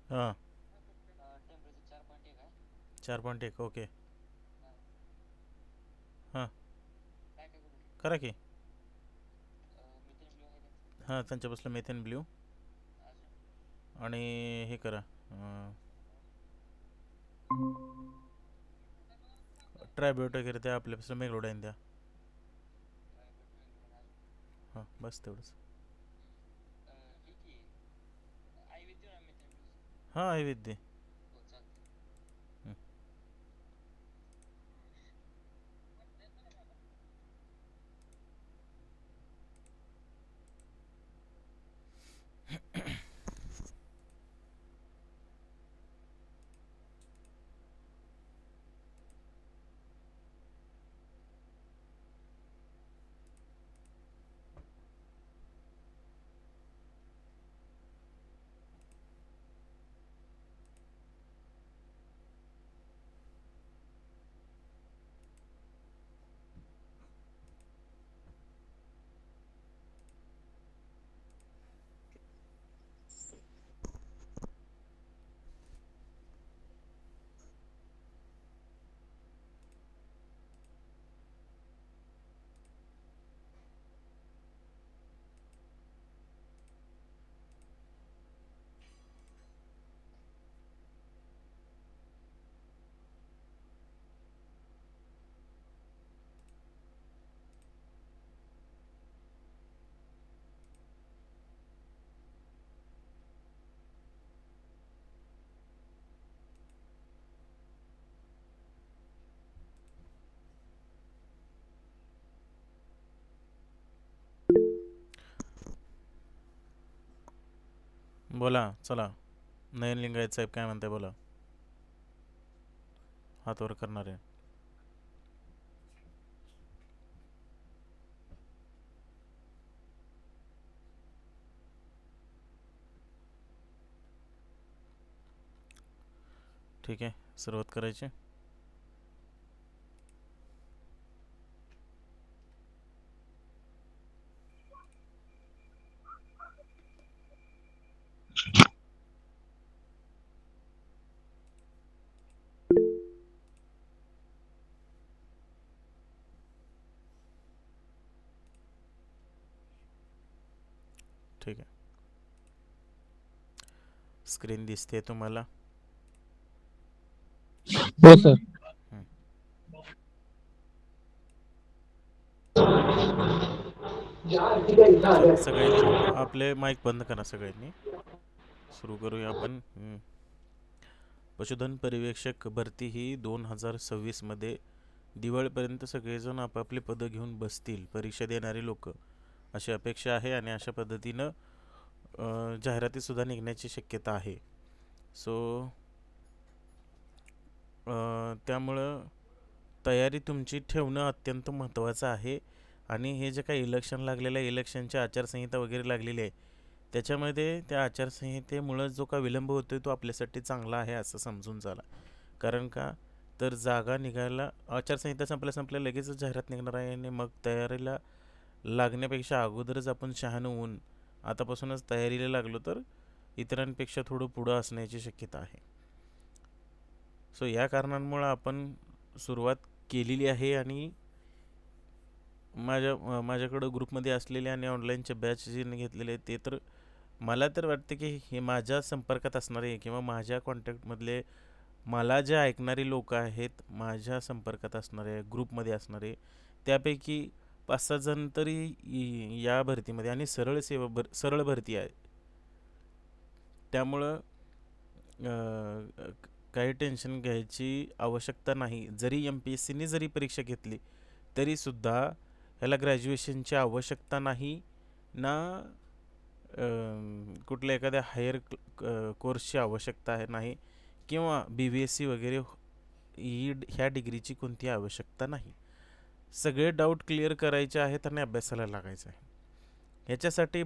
हां 4.1 ओके. हां करा की. हां त्यांच्यापासून मेथेन ब्ल्यू आणि हे करा ट्रायब्युट वगैरे द्या, आपल्यापासून मेग्लोडाईन द्या. हां बस तेवढंच. हां वैविध्य. बोला चला. नयन लिंगायत साहेब काय म्हणताय बोला. हात वर करणार आहे. ठीक आहे सुरुवात करायची. ठीक आहे स्क्रीन दिसते तुम्हाला. हो सर. हं. चला सगळ्यांनी आपले माईक बंद करा सगळ्यांनी. सुरू करूया आपण. पशुधन पर्यवेक्षक भरती ही 2026मध्ये दिवाळीपर्यंत सगळेजण आपापली पदं घेऊन बसतील परीक्षा देणारी लोक, अशी अपेक्षा आहे आणि अशा पद्धतीनं जाहिरातीसुद्धा निघण्याची शक्यता आहे. सो त्यामुळं तयारी तुमची ठेवणं अत्यंत महत्त्वाचं आहे. आणि हे जे काही इलेक्शन लागलेलं आहे, इलेक्शनची आचारसंहिता वगैरे लागलेली आहे, त्याच्यामध्ये त्या आचारसंहितेमुळं जो का विलंब होतो आहे तो आपल्यासाठी चांगला आहे असं समजून चाला. कारण का तर जागा निघायला आचारसंहिता संपल्या संपल्या लगेचच जाहिरात निघणार आहे आणि मग तयारीला लागण्यापेक्षा अगोदरच आपण शहाणं होऊन आतापासूनच तयारीला लागलो तर इतरांपेक्षा थोडं पुढं असण्याची शक्यता आहे. सो या कारणांमुळं आपण सुरुवात केलेली आहे आणि माझ्याकडं ग्रुपमध्ये असलेले आणि ऑनलाईनचे बॅच जे घेतलेले ते तर मला तर वाटतं की हे माझ्या संपर्कात असणारे किंवा माझ्या कॉन्टॅक्टमधले मला जे ऐकणारी लोक आहेत, माझ्या संपर्कात असणारे ग्रुपमध्ये असणारे त्यापैकी 5-6 जण तरी या भरतीमध्ये आणि सरळ भरती आहे. त्यामुळं काही टेन्शन घ्यायची आवश्यकता नाही. जरी MPSCने जरी परीक्षा घेतली तरीसुद्धा ह्याला ग्रॅज्युएशनची आवश्यकता नाही ना कुठल्या एखाद्या हायर कोर्सची आवश्यकता नाही किंवा BVSC वगैरे ह्या डिग्रीची कोणती आवश्यकता नाही. सगळे डाऊट क्लिअर करायचे आहेत आणि अभ्यासाला लागायचं आहे. ह्याच्यासाठी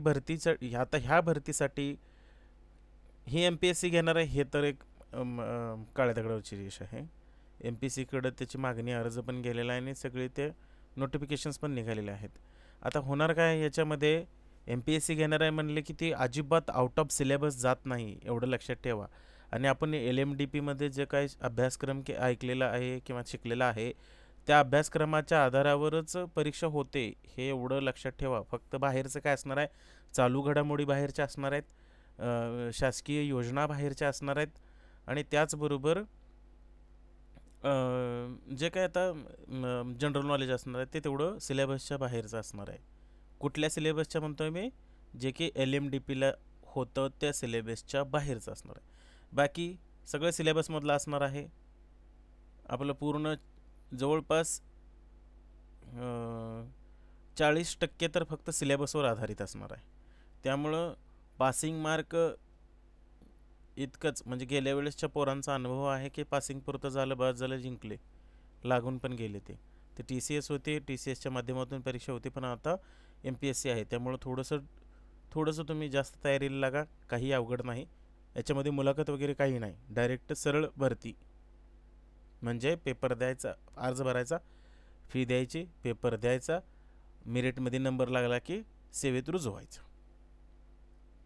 आता ह्या भरतीसाठी ही MPSC घेणार आहे हे तर एक काळ्या दगडावरची रेष आहे. MPSCकडं त्याची मागणी अर्ज पण गेलेला आहे आणि सगळे ते नोटिफिकेशन्स पण निघालेले आहेत. आता होणार काय याच्यामध्ये, MPSC घेणार आहे म्हणले की ती अजिबात आउट ऑफ सिलेबस जात नाही, एवढं लक्षात ठेवा. आणि आपण LMDPमध्ये जे काही अभ्यासक्रम ऐकलेला आहे किंवा शिकलेला आहे त्या अभ्यासक्रमाच्या आधारावरच परीक्षा होते हे एवढं लक्षात ठेवा. फक्त बाहेरचं काय असणार आहे, चालू घडामोडी बाहेरच्या असणार आहेत, शासकीय योजना बाहेरच्या असणार आहेत आणि त्याचबरोबर जे काय आता जनरल नॉलेज असणार आहे ते तेवढं सिलेबसच्या बाहेरचं असणार आहे. कुठल्या सिलेबसच्या म्हणतोय मी, जे की LMDPला होतं त्या सिलेबसच्या बाहेरचं असणार आहे. बाकी सगळं सिलेबसमधलं असणार आहे. आपलं पूर्ण जवळपास 40% तर फक्त सिलेबसवर आधारित असणार आहे. त्यामुळं पासिंग मार्क इतकंच, म्हणजे गेल्या वेळेसच्या पोरांचा अनुभव आहे की पासिंग पुरतं झालं, बस झालं, जिंकले, लागून पण गेले. ते TCS होते, TCSच्या माध्यमातून परीक्षा होती, पण आता MPSC आहे. त्यामुळं थोडंसं तुम्ही जास्त तयारीला लागा. काही अवघड नाही याच्यामध्ये, मुलाखत वगैरे काही नाही, डायरेक्ट सरळ भरती. म्हणजे पेपर द्यायचा, अर्ज भरायचा, फी द्यायची, पेपर द्यायचा, मेरिटमध्ये नंबर लागला की सेवेत रुजू व्हायचं.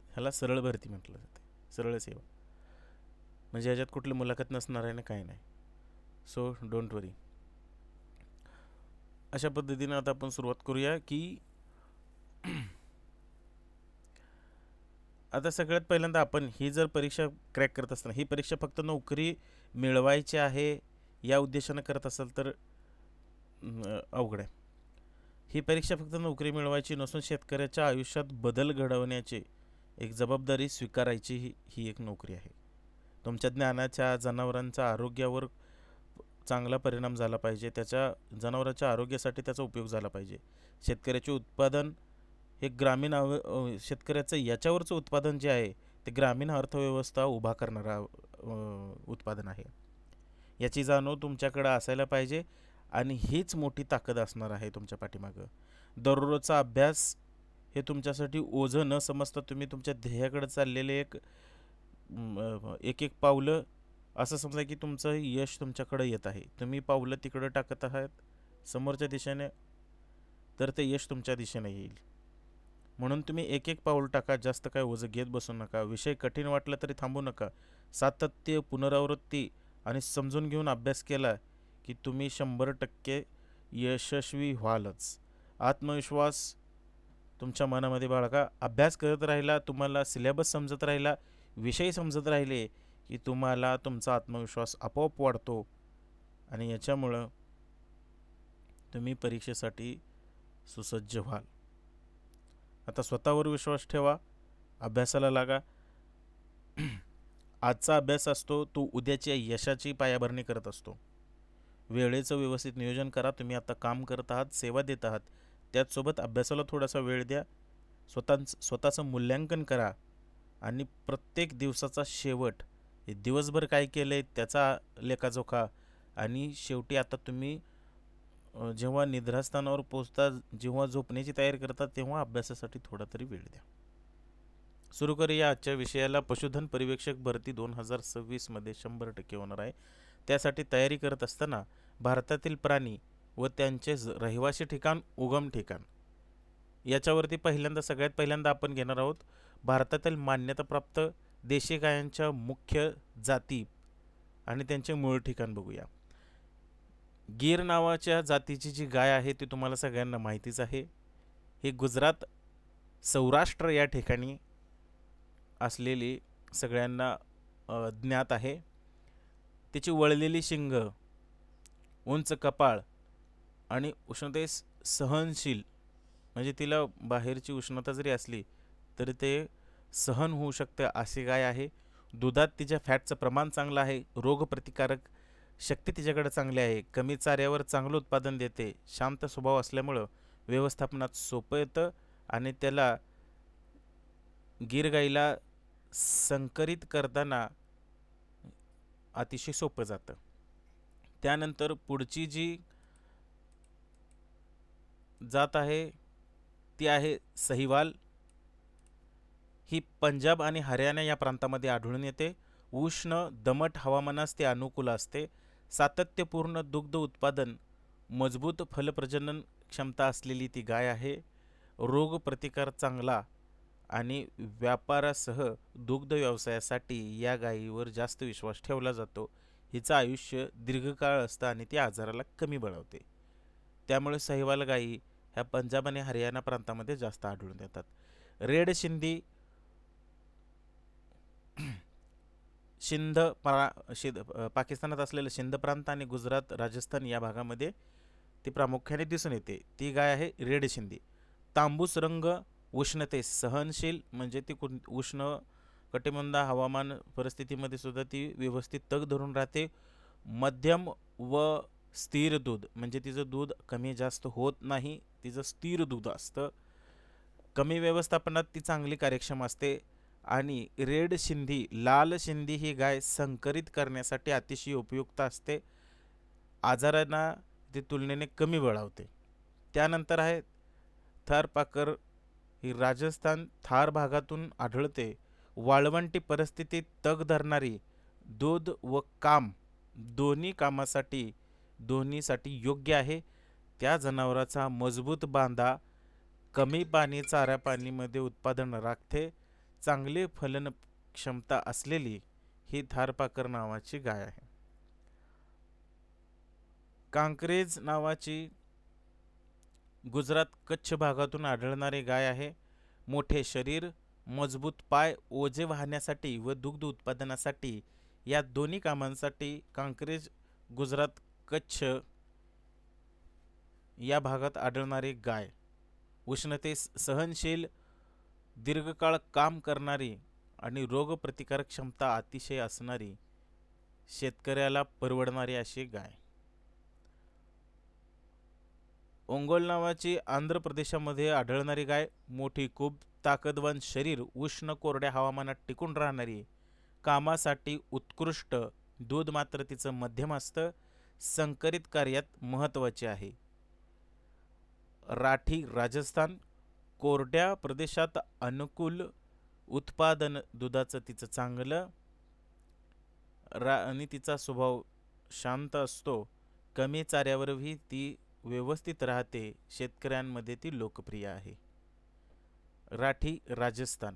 ह्याला सरळ भरती म्हटलं जाते, सरळ सेवा. म्हणजे ह्याच्यात कुठली मुलाखत नसणार आहे ना, काही नाही. सो डोंट वरी. अशा पद्धतीने आता आपण सुरुवात करूया की आता सगळ्यात पहिल्यांदा आपण ही जर परीक्षा क्रॅक करत असताना, ही परीक्षा फक्त नोकरी मिळवायची आहे या उद्देशानं करत असाल तर अवघड आहे. ही परीक्षा फक्त नोकरी मिळवायची नसून शेतकऱ्याच्या आयुष्यात बदल घडवण्याची एक जबाबदारी स्वीकारायची ही एक नोकरी आहे. तुमच्या ज्ञानाच्या, जनावरांच्या आरोग्यावर चांगला परिणाम झाला पाहिजे, जनावरांच्या आरोग्यासाठी त्याचा उपयोग झाला पाहिजे. शेतकऱ्याचे उत्पादन हे शेतकऱ्याचं याच्यावरचं उत्पादन जे आहे ते ग्रामीण अर्थव्यवस्था उभा करणारा उत्पादन आहे. याची जाणीव तुमच्याकडं असायला पाहिजे आणि हीच मोठी ताकद असणार आहे तुमच्या पाठीमागं. दररोजचा अभ्यास हे तुमच्यासाठी ओझं न समजता तुम्ही तुमच्या ध्येयाकडे चाललेले एक पावलं असं समजा की तुमचं यश तुमच्याकडे येत आहे. तुम्ही पावलं तिकडं टाकत आहात समोरच्या दिशेने, तर ते यश तुमच्या दिशेने येईल. म्हणून तुम्ही एक पाऊल टाका, जास्त काय ओझं घेत बसू नका. विषय कठीण वाटला तरी थांबू नका. सातत्य, पुनरावृत्ती आणि समजून घेऊन अभ्यास केला की तुम्ही 100% यशस्वी व्हालच. आत्मविश्वास तुमच्या मनामध्ये बाळगा. अभ्यास करत राहिला, तुम्हाला सिलेबस समजत राहिला, विषय समजत राहिले की तुम्हाला तुमचा आत्मविश्वास आपोआप वाढतो आणि याच्यामुळं तुम्ही परीक्षेसाठी सुसज्ज व्हाल. आता स्वतःवर विश्वास ठेवा, अभ्यासाला लागा. आजचा अभ्यास असतो तो उद्याच्या यशाची पायाभरणी करत असतो. वेळेचं व्यवस्थित नियोजन करा. तुम्ही आता काम करत आहात, सेवा देत आहात, त्याचसोबत अभ्यासाला थोडासा वेळ द्या. स्वतःचं मूल्यांकन करा आणि प्रत्येक दिवसाचा शेवट, दिवसभर काय केलं आहे त्याचा लेखाजोखा, आणि शेवटी आता तुम्ही जेव्हा निद्रास्थानावर पोचता, जेव्हा झोपण्याची तयारी करता, तेव्हा अभ्यासासाठी थोडा तरी वेळ द्या. सुरू करूया आजच्या विषयाला. पशुधन परिवेक्षक भरती 2026मध्ये 100% होणार आहे. त्यासाठी तयारी करत असताना भारतातील प्राणी व त्यांचे रहिवासी ठिकाण, उगम ठिकाण याच्यावरती सगळ्यात पहिल्यांदा आपण घेणार आहोत भारतातील मान्यताप्राप्त देशी गायांच्या मुख्य जाती आणि त्यांचे मूळ ठिकाण बघूया. गीर नावाच्या जातीची जी गाय आहे ती तुम्हाला सगळ्यांना माहितीच आहे. ही गुजरात, सौराष्ट्र या ठिकाणी असलेली सगळ्यांना ज्ञात आहे. तिची वळलेली शिंग, उंच कपाळ आणि उष्णतेस सहनशील, म्हणजे तिला बाहेरची उष्णता जरी असली तरी ते सहन होऊ शकते अशी गाय आहे. दुधात तिच्या फॅटचं प्रमाण चांगलं आहे. रोगप्रतिकारक शक्ती तिच्याकडे चांगली आहे. कमी चाऱ्यावर चांगलं उत्पादन देते. शांत स्वभाव असल्यामुळं व्यवस्थापनात सोपं येतं आणि त्याला गीर गाईला संकरित करताना अतिशय सोपं जातं. त्यानंतर पुढची जी जात आहे ती आहे सहीवाल. ही पंजाब आणि हरियाणा या प्रांतामध्ये आढळून येते. उष्ण दमट हवामानास ते अनुकूल असते. सातत्यपूर्ण दुग्ध उत्पादन, मजबूत फलप्रजनन क्षमता असलेली ती गाय आहे. रोग प्रतिकार चांगला आणि व्यापारासह दुग्ध व्यवसायासाठी या गायीवर जास्त विश्वास ठेवला जातो. हिचं आयुष्य दीर्घकाळ असतं आणि ती आजाराला कमी बळावते. त्यामुळे सहीवाल गायी ह्या पंजाब आणि हरियाणा प्रांतामध्ये जास्त आढळून येतात. रेड सिंधी पाकिस्तानात असलेलं सिंध प्रांत आणि गुजरात, राजस्थान या भागामध्ये ती प्रामुख्याने दिसून येते. ती गाय आहे रेड सिंधी. तांबूस रंग, उष्णतेस सहनशील, म्हणजे ती उष्ण कटिबंध हवामान परिस्थितीमध्ये सुद्धा ती व्यवस्थित तग धरून राहते. मध्यम व स्थिर दूध, म्हणजे तिचं दूध कमी जास्त होत नाही, तिचं स्थिर दूध असतं. कमी व्यवस्थापनात ती चांगली कार्यक्षम असते. आणि रेड सिंधी, लाल सिंधी ही गाय संकरित करण्यासाठी अतिशय उपयुक्त असते. आजारांना ती तुलनेने कमी बळावते. त्यानंतर आहे थारपाकर. ही राजस्थान थार भागातून आढळते. वाळवंटी परिस्थितीत तग धरणारी, दूध व काम दोन्हीसाठी योग्य आहे. त्या जनावराचा मजबूत बांधा कमी पाणी चारा पाणीमध्ये उत्पादन राखते. चांगली फलन क्षमता असलेली ही थारपाकर नावाची गाय आहे. कांकरेज नावाची गुजरात कच्छ भागातून आढळणारी गाय आहे. मोठे शरीर, मजबूत पाय, ओझे वाहण्यासाठी व दुग्ध उत्पादनासाठी या दोन्ही कामांसाठी कांकरेज, गुजरात, कच्छ या भागात आढळणारी गाय. उष्णतेस सहनशील, दीर्घकाळ काम करणारी आणि रोगप्रतिकारक क्षमता अतिशय असणारी, शेतकऱ्याला परवडणारी अशी गाय. ओंगोल नावाची आंध्र प्रदेशामध्ये आढळणारी गाय. मोठी, खूप ताकदवान शरीर, उष्ण कोरड्या हवामानात टिकून राहणारी, कामासाठी उत्कृष्ट, दूध मात्र तिचं मध्यम असतं. संकरित कार्यात महत्त्वाची आहे. राठी, राजस्थान. कोरड्या प्रदेशात अनुकूल उत्पादन, दुधाचं तिचं चांगलं आणि तिचा स्वभाव शांत असतो. कमी चाऱ्यावरही ती व्यवस्थित राहते. शेतकऱ्यांमध्ये ती लोकप्रिय आहे. राठी, राजस्थान.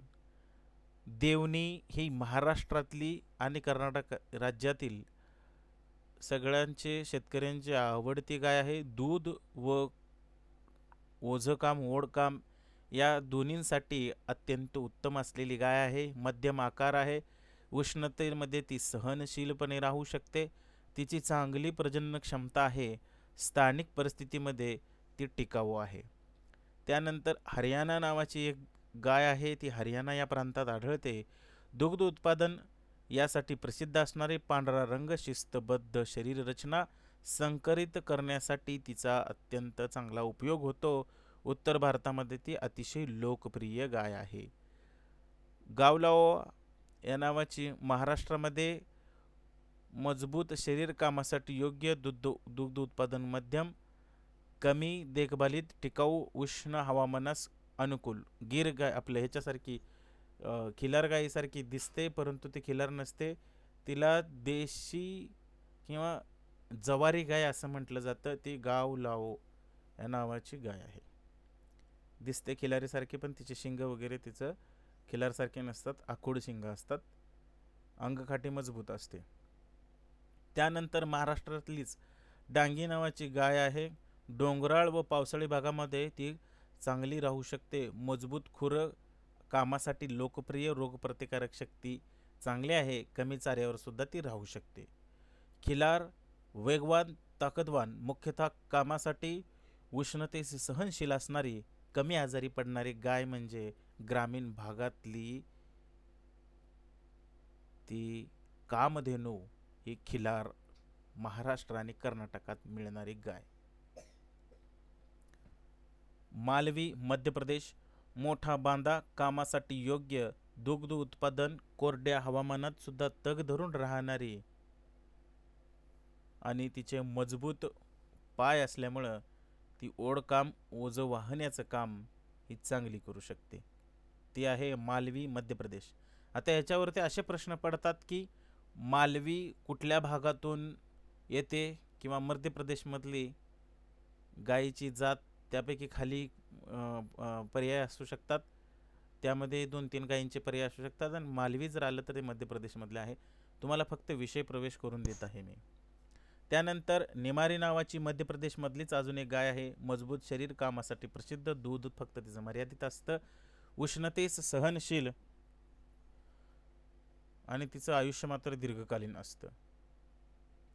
देवणी ही महाराष्ट्रातली आणि कर्नाटक राज्यातील सगळ्यांचे शेतकऱ्यांची आवडती गाय आहे. दूध व ओझकाम, ओढकाम या दोन्हींसाठी अत्यंत उत्तम असलेली गाय आहे. मध्यम आकार आहे. उष्णतेमध्ये ती सहनशीलपणे राहू शकते. तिची चांगली प्रजनन क्षमता आहे. स्थानिक परिस्थितीमध्ये ती टिकाऊ आहे. त्यानंतर हरियाणा नावाची एक गाय आहे. ती हरियाणा या प्रांतात आढळते. दुग्ध उत्पादन यासाठी प्रसिद्ध असणारे पांढरा रंग, शिस्तबद्ध शरीररचना, संकरित करण्यासाठी तिचा अत्यंत चांगला उपयोग होतो. उत्तर भारतामध्ये ती अतिशय लोकप्रिय गाय आहे. गावलाव या नावाची महाराष्ट्रामध्ये मजबूत शरीर, कामासाठी योग्य, दुग्ध उत्पादन मध्यम, कमी देखभालीत टिकाऊ, उष्ण हवामानास अनुकूल. गीर गाय आपल्या ह्याच्यासारखी खिलार गायीसारखी दिसते, परंतु ती खिलार नसते. तिला देशी किंवा जवारी गाय असं म्हटलं जातं. ती गावलाव या नावाची गाय आहे. दिसते खिलारीसारखी, पण तिचे शिंग वगैरे तिचं खिलारसारखे नसतात, आखूड शिंग असतात, अंगकाठी मजबूत असते. त्यानंतर महाराष्ट्रातलीच डांगी नावाची गाय आहे. डोंगराळ व पावसाळी भागामध्ये ती चांगली राहू शकते. मजबूत खुरं, कामासाठी लोकप्रिय, रोगप्रतिकारक शक्ती चांगली आहे. कमी चाऱ्यावर सुद्धा ती राहू शकते. खिलार, वेगवान, ताकदवान, मुख्यतः कामासाठी उष्णतेस सहनशील असणारी, कमी आजारी पडणारी गाय म्हणजे ग्रामीण भागातली ती कामधेनू ही खिलार, महाराष्ट्र आणि कर्नाटकात मिळणारी गाय. मालवी, मध्य प्रदेश, मोठा बांधा, कामासाठी योग्य, दुग्ध उत्पादन, कोरड्या हवामानात सुद्धा तग धरून राहणारी आणि तिचे मजबूत पाय असल्यामुळं ती ओढकाम, ओझं वाहण्याचं काम ही चांगली करू शकते. ती आहे मालवी, मध्य प्रदेश. आता याच्यावरती असे प्रश्न पडतात की मालवी कुठल्या भागातून येते किंवा मध्य प्रदेशमधली गायीची जात, त्यापैकी खाली पर्याय असू शकतात. त्यामध्ये 2-3 गायींचे पर्याय असू शकतात आणि मालवी जर आलं तर ते मध्य प्रदेशमधले आहे. तुम्हाला फक्त विषय प्रवेश करून देत आहे मी. त्यानंतर नेमारी नावाची मध्य प्रदेशमधलीच अजून एक गाय आहे. मजबूत शरीर, कामासाठी प्रसिद्ध, दूध फक्त तिचं मर्यादित असतं, उष्णतेस सहनशील आणि तिचं आयुष्य मात्र दीर्घकालीन असतं.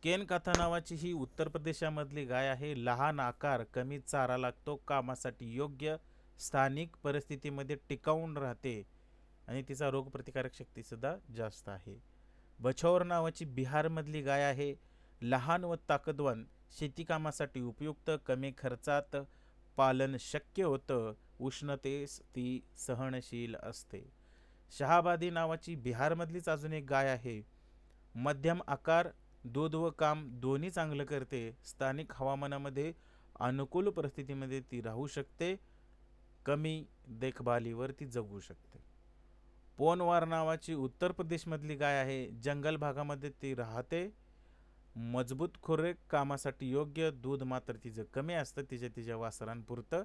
केन काथा नावाची ही उत्तर प्रदेशामधली गाय आहे. लहान आकार, कमी चारा लागतो, कामासाठी योग्य, स्थानिक परिस्थितीमध्ये टिकावून राहते आणि तिचा रोगप्रतिकारक शक्ती सुद्धा जास्त आहे. बछौर नावाची बिहारमधली गाय आहे. लहान व ताकदवान, शेती कामासाठी उपयुक्त, कमी खर्चात पालन शक्य होतं, उष्णतेस ती सहनशील असते. शहाबादी नावाची बिहारमधलीच अजून एक गाय आहे. मध्यम आकार, दूध व काम दोन्ही चांगलं करते, स्थानिक हवामानामध्ये अनुकूल परिस्थितीमध्ये ती राहू शकते, कमी देखभालीवर ती जगू शकते. पोनवार नावाची उत्तर प्रदेशमधली गाय आहे. जंगल भागामध्ये ती राहते, मजबूत खुरे, कामासाठी योग्य, दूध मात्र तिचं कमी असतं, तिच्या वासरांपुरतं,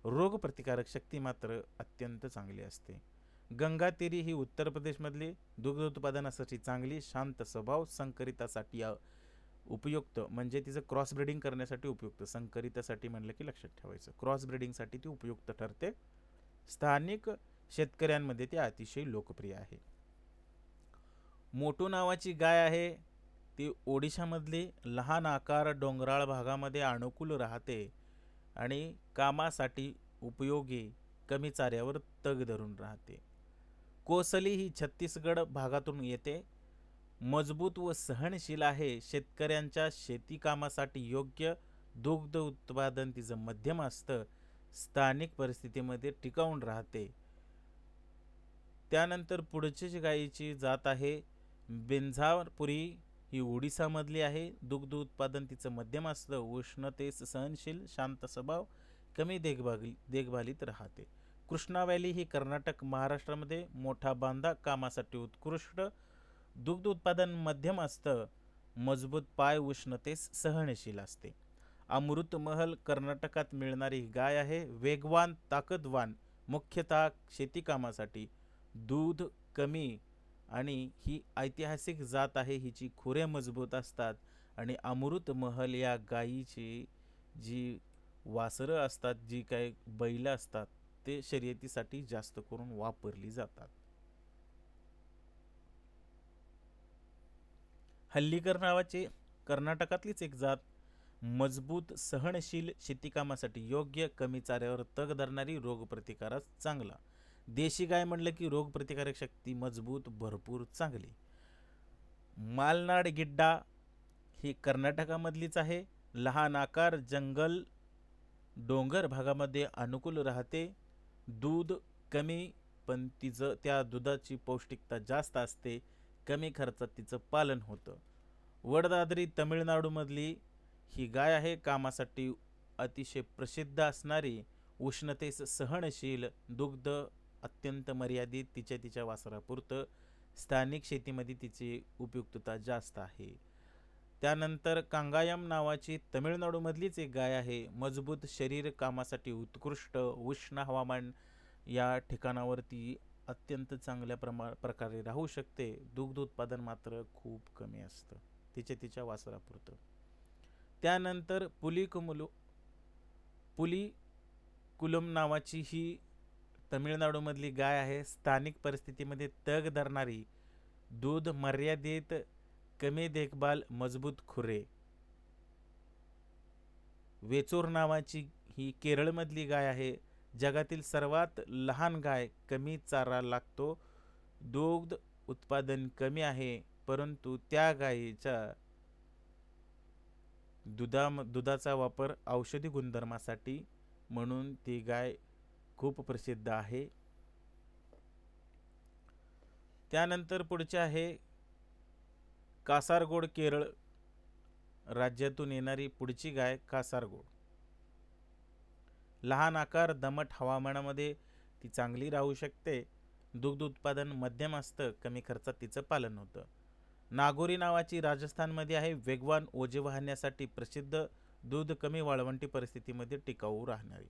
रोगप्रतिकारक शक्ती मात्र अत्यंत चांगली असते. गंगातीरी ही उत्तर प्रदेशमधली दुग्ध उत्पादनासाठी चांगली, शांत स्वभाव, संकरितासाठी उपयुक्त, म्हणजे तिचं क्रॉस ब्रीडिंग करण्यासाठी उपयुक्त. संकरितासाठी म्हणलं की लक्षात ठेवायचं, क्रॉस ब्रीडिंगसाठी ती उपयुक्त ठरते. स्थानिक शेतकऱ्यांमध्ये ती अतिशय लोकप्रिय आहे. मोटू नावाची गाय आहे. ती ओडिशामधली, लहान आकार, डोंगराळ भागामध्ये अनुकूल राहते आणि कामासाठी उपयोगी, कमी चाऱ्यावर तग धरून राहते. कोसली ही छत्तीसगड भागातून येते. मजबूत व सहनशील आहे, शेतकऱ्यांच्या शेती कामासाठी योग्य, दुग्ध उत्पादन तिचं मध्यम असतं, स्थानिक परिस्थितीमध्ये टिकावून राहते. त्यानंतर पुढची जी गायीची जात आहे बेंझारपुरी, ही ओडिसामधली आहे. दुग्ध उत्पादन तिचं मध्यम असतं, उष्णतेस सहनशील, शांत स्वभाव, कमी देखभालीत राहते. कृष्णा व्हॅली ही कर्नाटक, महाराष्ट्रामध्ये, मोठा बांधा, कामासाठी उत्कृष्ट, दुग्ध उत्पादन मध्यम असतं, मजबूत पाय, उष्णतेस सहनशील असते. अमृत महल कर्नाटकात मिळणारी गाय आहे. वेगवान, ताकदवान, मुख्यतः शेती कामासाठी, दूध कमी आणि ही ऐतिहासिक जात आहे. हिची खुरे मजबूत असतात आणि अमृत महल या गायीची जी वासरं असतात, जी काही बैल असतात, ते शर्यतीसाठी जास्त करून वापरली जातात. हल्लीकर नावाची कर्नाटकातलीच एक जात, मजबूत, सहनशील, शेतीकामासाठी योग्य, कमी चाऱ्यावर तग धरणारी, रोगप्रतिकारास चांगला. देशी गाय म्हणलं की रोगप्रतिकारक शक्ती मजबूत, भरपूर, चांगली. मालनाड गिड्डा ही कर्नाटकामधलीच आहे. लहान आकार, जंगल, डोंगर भागामध्ये अनुकूल राहते. दूध कमी, पण तिचं त्या दुधाची पौष्टिकता जास्त असते, कमी खर्चात तिचं पालन होतं. वडदादरी तमिळनाडूमधली ही गाय आहे. कामासाठी अतिशय प्रसिद्ध असणारी, उष्णतेस सहनशील, दुग्ध अत्यंत मर्यादित, तिच्या वासरापुरतं, स्थानिक शेतीमध्ये तिची उपयुक्तता जास्त आहे. त्यानंतर कांगायम नावाची तमिळनाडूमधलीच एक गाय आहे. मजबूत शरीर, कामासाठी उत्कृष्ट, उष्ण हवामान या ठिकाणावरती अत्यंत चांगल्या प्रकारे राहू शकते. दुग्ध उत्पादन मात्र खूप कमी असतं तिच्या वासरापुरतं. त्यानंतर पुली कुलम नावाची ही तमिळनाडूमधली गाय आहे. स्थानिक परिस्थितीमध्ये तग धरणारी, दूध मर्यादित, कमी देखभाल, मजबूत खुरे. वेचूर नावाची ही केरळमधली गाय आहे. जगातील सर्वात लहान गाय, कमी चारा लागतो, दूध उत्पादन कमी आहे, परंतु त्या गायीच्या दुधाचा वापर औषधी गुणधर्मासाठी म्हणून ती गाय खूप प्रसिद्ध आहे. त्यानंतर पुढचे आहे कासारगोड. केरळ राज्यातून येणारी पुढची गाय कासारगोड. लहान आकार, दमट हवामानामध्ये ती चांगली राहू शकते. दुग्ध उत्पादन मध्यम असतं, कमी खर्चात तिचं पालन होतं. नागोरी नावाची राजस्थानमध्ये आहे. वेगवान, ओझे वाहण्यासाठी प्रसिद्ध, दूध कमी, वाळवंटी परिस्थितीमध्ये टिकाऊ राहणारी.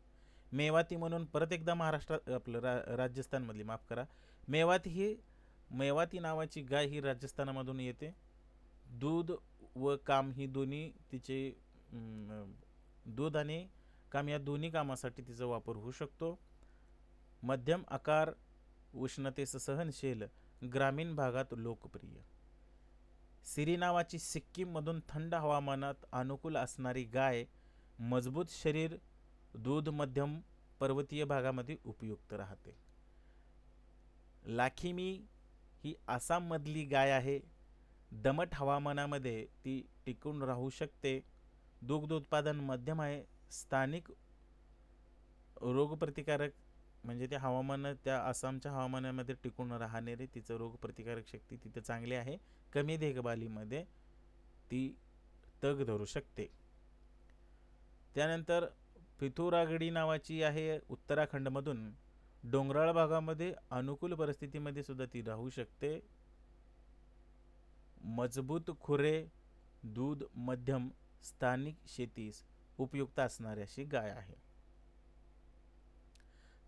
मेवाती म्हणून परत एकदा महाराष्ट्रात राजस्थानमधली, माफ करा, मेवाती नावाची गाय ही राजस्थानामधून येते. दूध व काम ही दोन्ही तिचे दूध आणि काम या दोन्ही कामासाठी तिचा वापर होऊ शकतो. मध्यम आकार, उष्णतेस सहनशील, ग्रामीण भागात लोकप्रिय. सिरी नावाची सिक्कीममधून थंड हवामानात अनुकूल असणारी गाय, मजबूत शरीर, दूध मध्यम, पर्वतीय भागामध्ये उपयुक्त राहते. लाखिमी ही आसाममधली गाय आहे. दमट हवामानामध्ये ती टिकून राहू शकते. दुग्ध उत्पादन मध्यम आहे. स्थानिक रोगप्रतिकारक म्हणजे त्या आसामच्या हवामानामध्ये टिकून राहणारे तिचं रोगप्रतिकारक शक्ती तिथे चांगली आहे. कमी देखभालीमध्ये ती तग धरू शकते. त्यानंतर पिथौरागडी नावाची आहे. उत्तराखंडमधून डोंगराळ भागामध्ये अनुकूल परिस्थितीमध्ये सुद्धा ती राहू शकते. मजबूत खुरे, दूध मध्यम, स्थानिक शेतीस उपयुक्त असणारी अशी गाय आहे.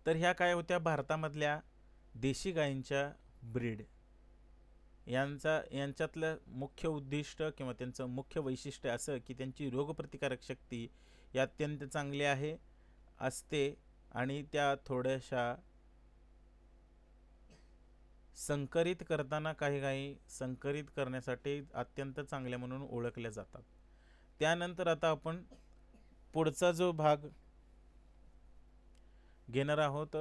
तर ह्या काय होत्या भारतामधल्या देशी गायींच्या ब्रीड. यांच्यातलं मुख्य उद्दिष्ट किंवा त्यांचं मुख्य वैशिष्ट्य असं की त्यांची रोगप्रतिकारक शक्ती ही अत्यंत चांगली असते आणि त्या थोड्याशा संकरित करताना काही गायी संकरित करण्यासाठी अत्यंत चांगल्या म्हणून ओळखल्या जातात. त्यानंतर आता आपण पुढचा जो भाग घेणार आहोत,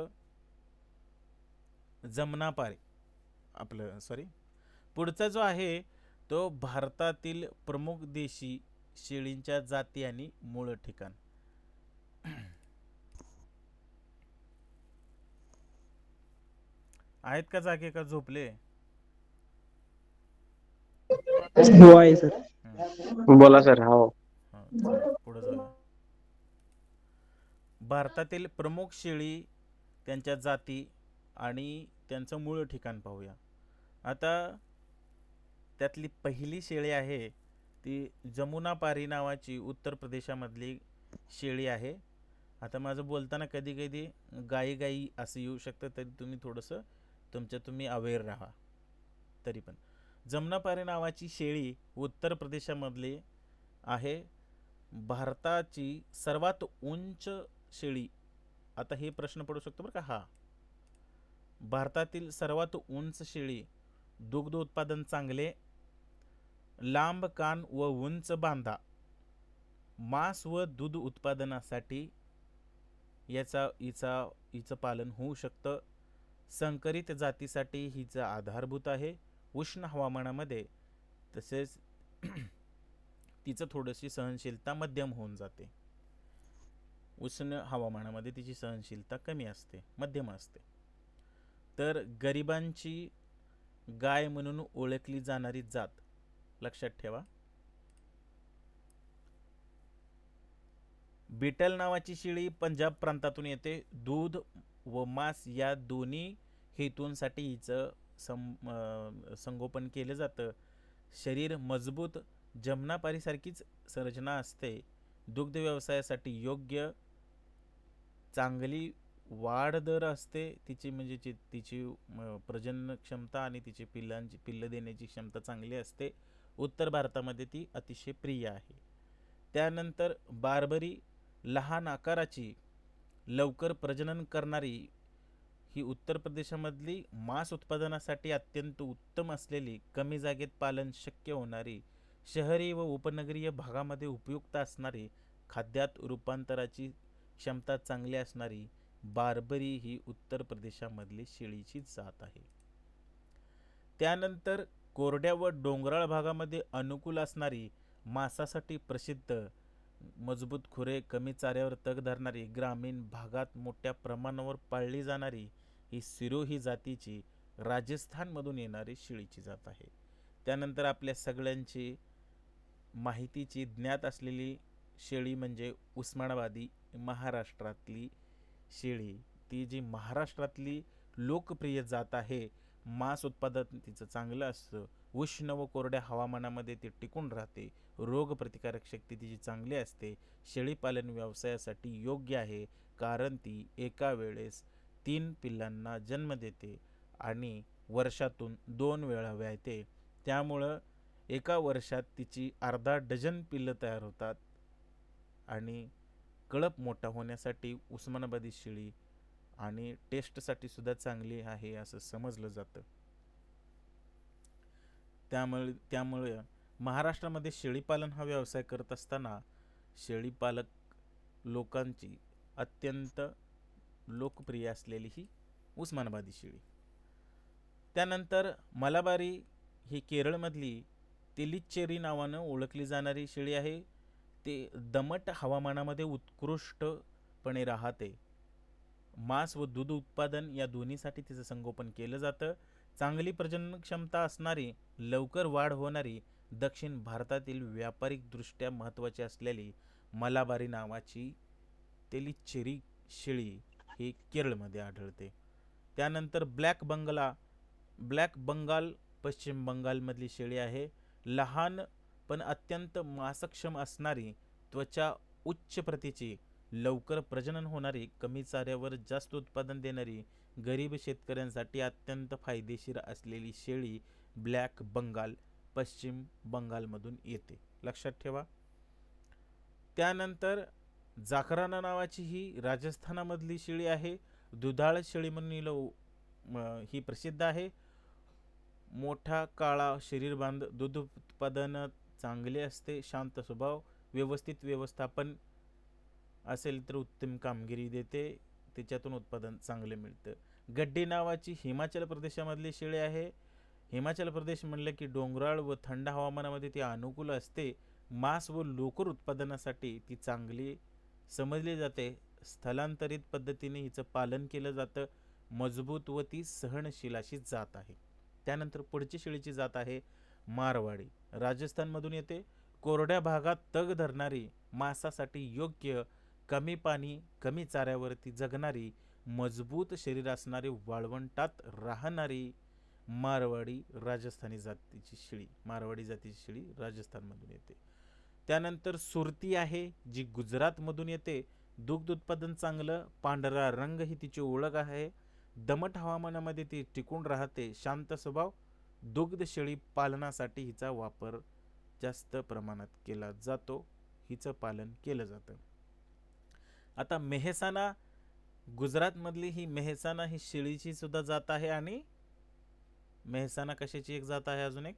पुढचा जो आहे तो भारतातील प्रमुख देशी शेळींच्या जाती आणि मूळ ठिकाण. आहेत का जागे का झोपले? हो आहे सर. बोला सर. हो. पुढे जाऊया. भारतातील प्रमुख शेळी, त्यांच्या जाती आणि त्यांचं मूळ ठिकाण पाहूया. आता त्यातली पहिली शेळी आहे ती जमुनापारी नावाची उत्तर प्रदेशामधली शेळी आहे. आता माझं बोलताना कधी कधी गाई असं येऊ शकतं, तरी तुम्ही थोडंसं तुम्ही अवेअर राहा. तरी पण जमुनापारी नावाची शेळी उत्तर प्रदेशामधली आहे. भारताची सर्वात उंच शेळी. आता हे प्रश्न पडू शकतो बरं का. भारतातील सर्वात उंच शेळी, दुग्ध उत्पादन चांगले, लांब कान व उंच बांधा, मांस व दूध उत्पादनासाठी हिचं पालन होऊ शकतं. संकरित जातीसाठी हिचं आधारभूत आहे. उष्ण हवामानामध्ये तसेच तिचं थोडीशी सहनशीलता मध्यम होऊन जाते. उष्ण हवामानामध्ये तिची सहनशीलता कमी असते, मध्यम असते. तर गरिबांची गाय म्हणून ओळखली जाणारी जात लक्षात ठेवा. बिटल नावाची शेळी पंजाब प्रांतातून येते. दूध व मांस या दोन्ही हेतूंसाठी हिचं संगोपन केलं जातं. शरीर मजबूत, जमुनापारीसारखीच संरचना असते. दुग्ध व्यवसायासाठी योग्य चांगली वाढ दर असते तिची, म्हणजे तिची प्रजनन क्षमता आणि तिची पिल्लं देण्याची क्षमता चांगली असते. उत्तर भारतामध्ये ती अतिशय प्रिय आहे. त्यानंतर बार्बरी लहान आकाराची लवकर प्रजनन करणारी ही उत्तर प्रदेशामधली मांस उत्पादनासाठी अत्यंत उत्तम असलेली, कमी जागेत पालन शक्य होणारी, शहरी व उपनगरीय भागामध्ये उपयुक्त असणारी, खाद्यात रूपांतराची क्षमता चांगली असणारी बार्बरी ही उत्तर प्रदेशामधली शेळीची जात आहे. त्यानंतर कोरड्या व डोंगराळ भागामध्ये अनुकूल असणारी, मांसासाठी प्रसिद्ध, मजबूत खुरे, कमी चाऱ्यावर तग धरणारी, ग्रामीण भागात मोठ्या प्रमाणावर पाळली जाणारी ही सिरोही जातीची राजस्थानमधून येणारी शेळीची जात आहे. त्यानंतर आपल्या सगळ्यांची माहितीची ज्ञात असलेली शेळी म्हणजे उस्मानाबादी महाराष्ट्रातली शेळी. ती जी महाराष्ट्रातली लोकप्रिय जात आहे. मांस उत्पादन तिचं चांगलं असतं. उष्ण व कोरड्या हवामानामध्ये ती टिकून राहते. रोगप्रतिकारक शक्ती तिची चांगली असते. शेळीपालन व्यवसायासाठी योग्य आहे, कारण ती एका वेळेस 3 पिल्लांना जन्म देते आणि वर्षातून 2 वेळा व्यायते. त्यामुळं एका वर्षात तिची अर्धा डझन पिल्लं तयार होतात आणि कळप मोठा होण्यासाठी उस्मानाबादी शेळी आणि टेस्टसाठी सुद्धा चांगली आहे असं समजलं जातं. त्यामुळे महाराष्ट्रामध्ये शेळीपालन हा व्यवसाय करत असताना शेळीपालक लोकांची अत्यंत लोकप्रिय असलेली ही उस्मानाबादी शेळी. त्यानंतर मलाबारी ही केरळमधली तेलिचेरी नावानं ओळखली जाणारी शेळी आहे. ते दमट हवामानामध्ये उत्कृष्टपणे राहते. मांस व दूध उत्पादन या दोन्हीसाठी तिचं संगोपन केलं जातं. चांगली प्रजनन क्षमता असणारी, लवकर वाढ होणारी, दक्षिण भारतातील व्यापारिकदृष्ट्या महत्त्वाची असलेली मलाबारी नावाची तेलिचेरी शेळी ही केरळमध्ये आढळते. त्यानंतर ब्लॅक बंगाल पश्चिम बंगालमधली शेळी आहे. लहान पण अत्यंत मांसक्षम असणारी, त्वचा उच्च प्रतीची, लवकर प्रजनन होणारी, कमी चाऱ्यावर जास्त उत्पादन देणारी, गरीब शेतकऱ्यांसाठी अत्यंत फायदेशीर असलेली शेळी ब्लॅक बंगाल पश्चिम बंगालमधून येते, लक्षात ठेवा. त्यानंतर जाफराना नावाची ही राजस्थानामधली शेळी आहे. दुधाळ शेळी म्हणून ही प्रसिद्ध आहे. मोठा काळा शरीरबांध, दूध उत्पादन चांगले असते, शांत स्वभाव, व्यवस्थित व्यवस्थापन असेल तर उत्तम कामगिरी देते, त्याच्यातून उत्पादन चांगले मिळतं. गड्डी नावाची हिमाचल प्रदेशामधली शेळी आहे. हिमाचल प्रदेश म्हणलं की डोंगराळ व थंड हवामानामध्ये ती अनुकूल असते. मांस व लोकर उत्पादनासाठी ती चांगली समजली जाते. स्थलांतरित पद्धतीने हिचं पालन केलं जातं. मजबूत व ती सहनशील अशी जात आहे. त्यानंतर पुढची शेळीची जात आहे मारवाडी, राजस्थानमधून येते. कोरड्या भागात तग धरणारी, मांसासाठी योग्य, कमी पाणी कमी चाऱ्यावरती जगणारी, मजबूत शरीर असणारी, वाळवंटात राहणारी मारवाडी जातीची शेळी राजस्थानमधून येते. त्यानंतर सुरती आहे जी गुजरातमधून येते. दुग्ध उत्पादन चांगलं, पांढरा रंग ही तिची ओळख आहे. दमट हवामानामध्ये ती टिकून राहते, शांत स्वभाव. दुग्ध शेळी पालनासाठी हिचा वापर जास्त प्रमाणात केला जातो, हिचं पालन केलं जातं. आता मेहसाना, गुजरातमधली ही मेहसाना ही शेळीची सुद्धा जात आहे. आणि मेहसाना कशाची एक जात आहे अजून एक?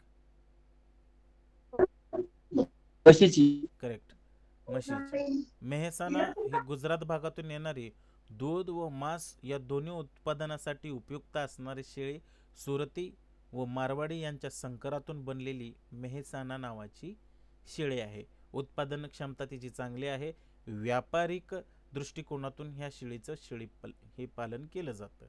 कशाची? करेक्ट, म्हशीची. मेहसाना ही गुजरात भागातून येणारी, दूध व मांस या दोन्ही उत्पादनासाठी उपयुक्त असणारी शेळी सुरती व मारवाडी यांच्या संकरातून बनलेली मेहसाना नावाची शेळी आहे. उत्पादन क्षमता तिची चांगली आहे. व्यापारिक दृष्टिकोनातून ह्या शेळीचं हे पालन केलं जातं.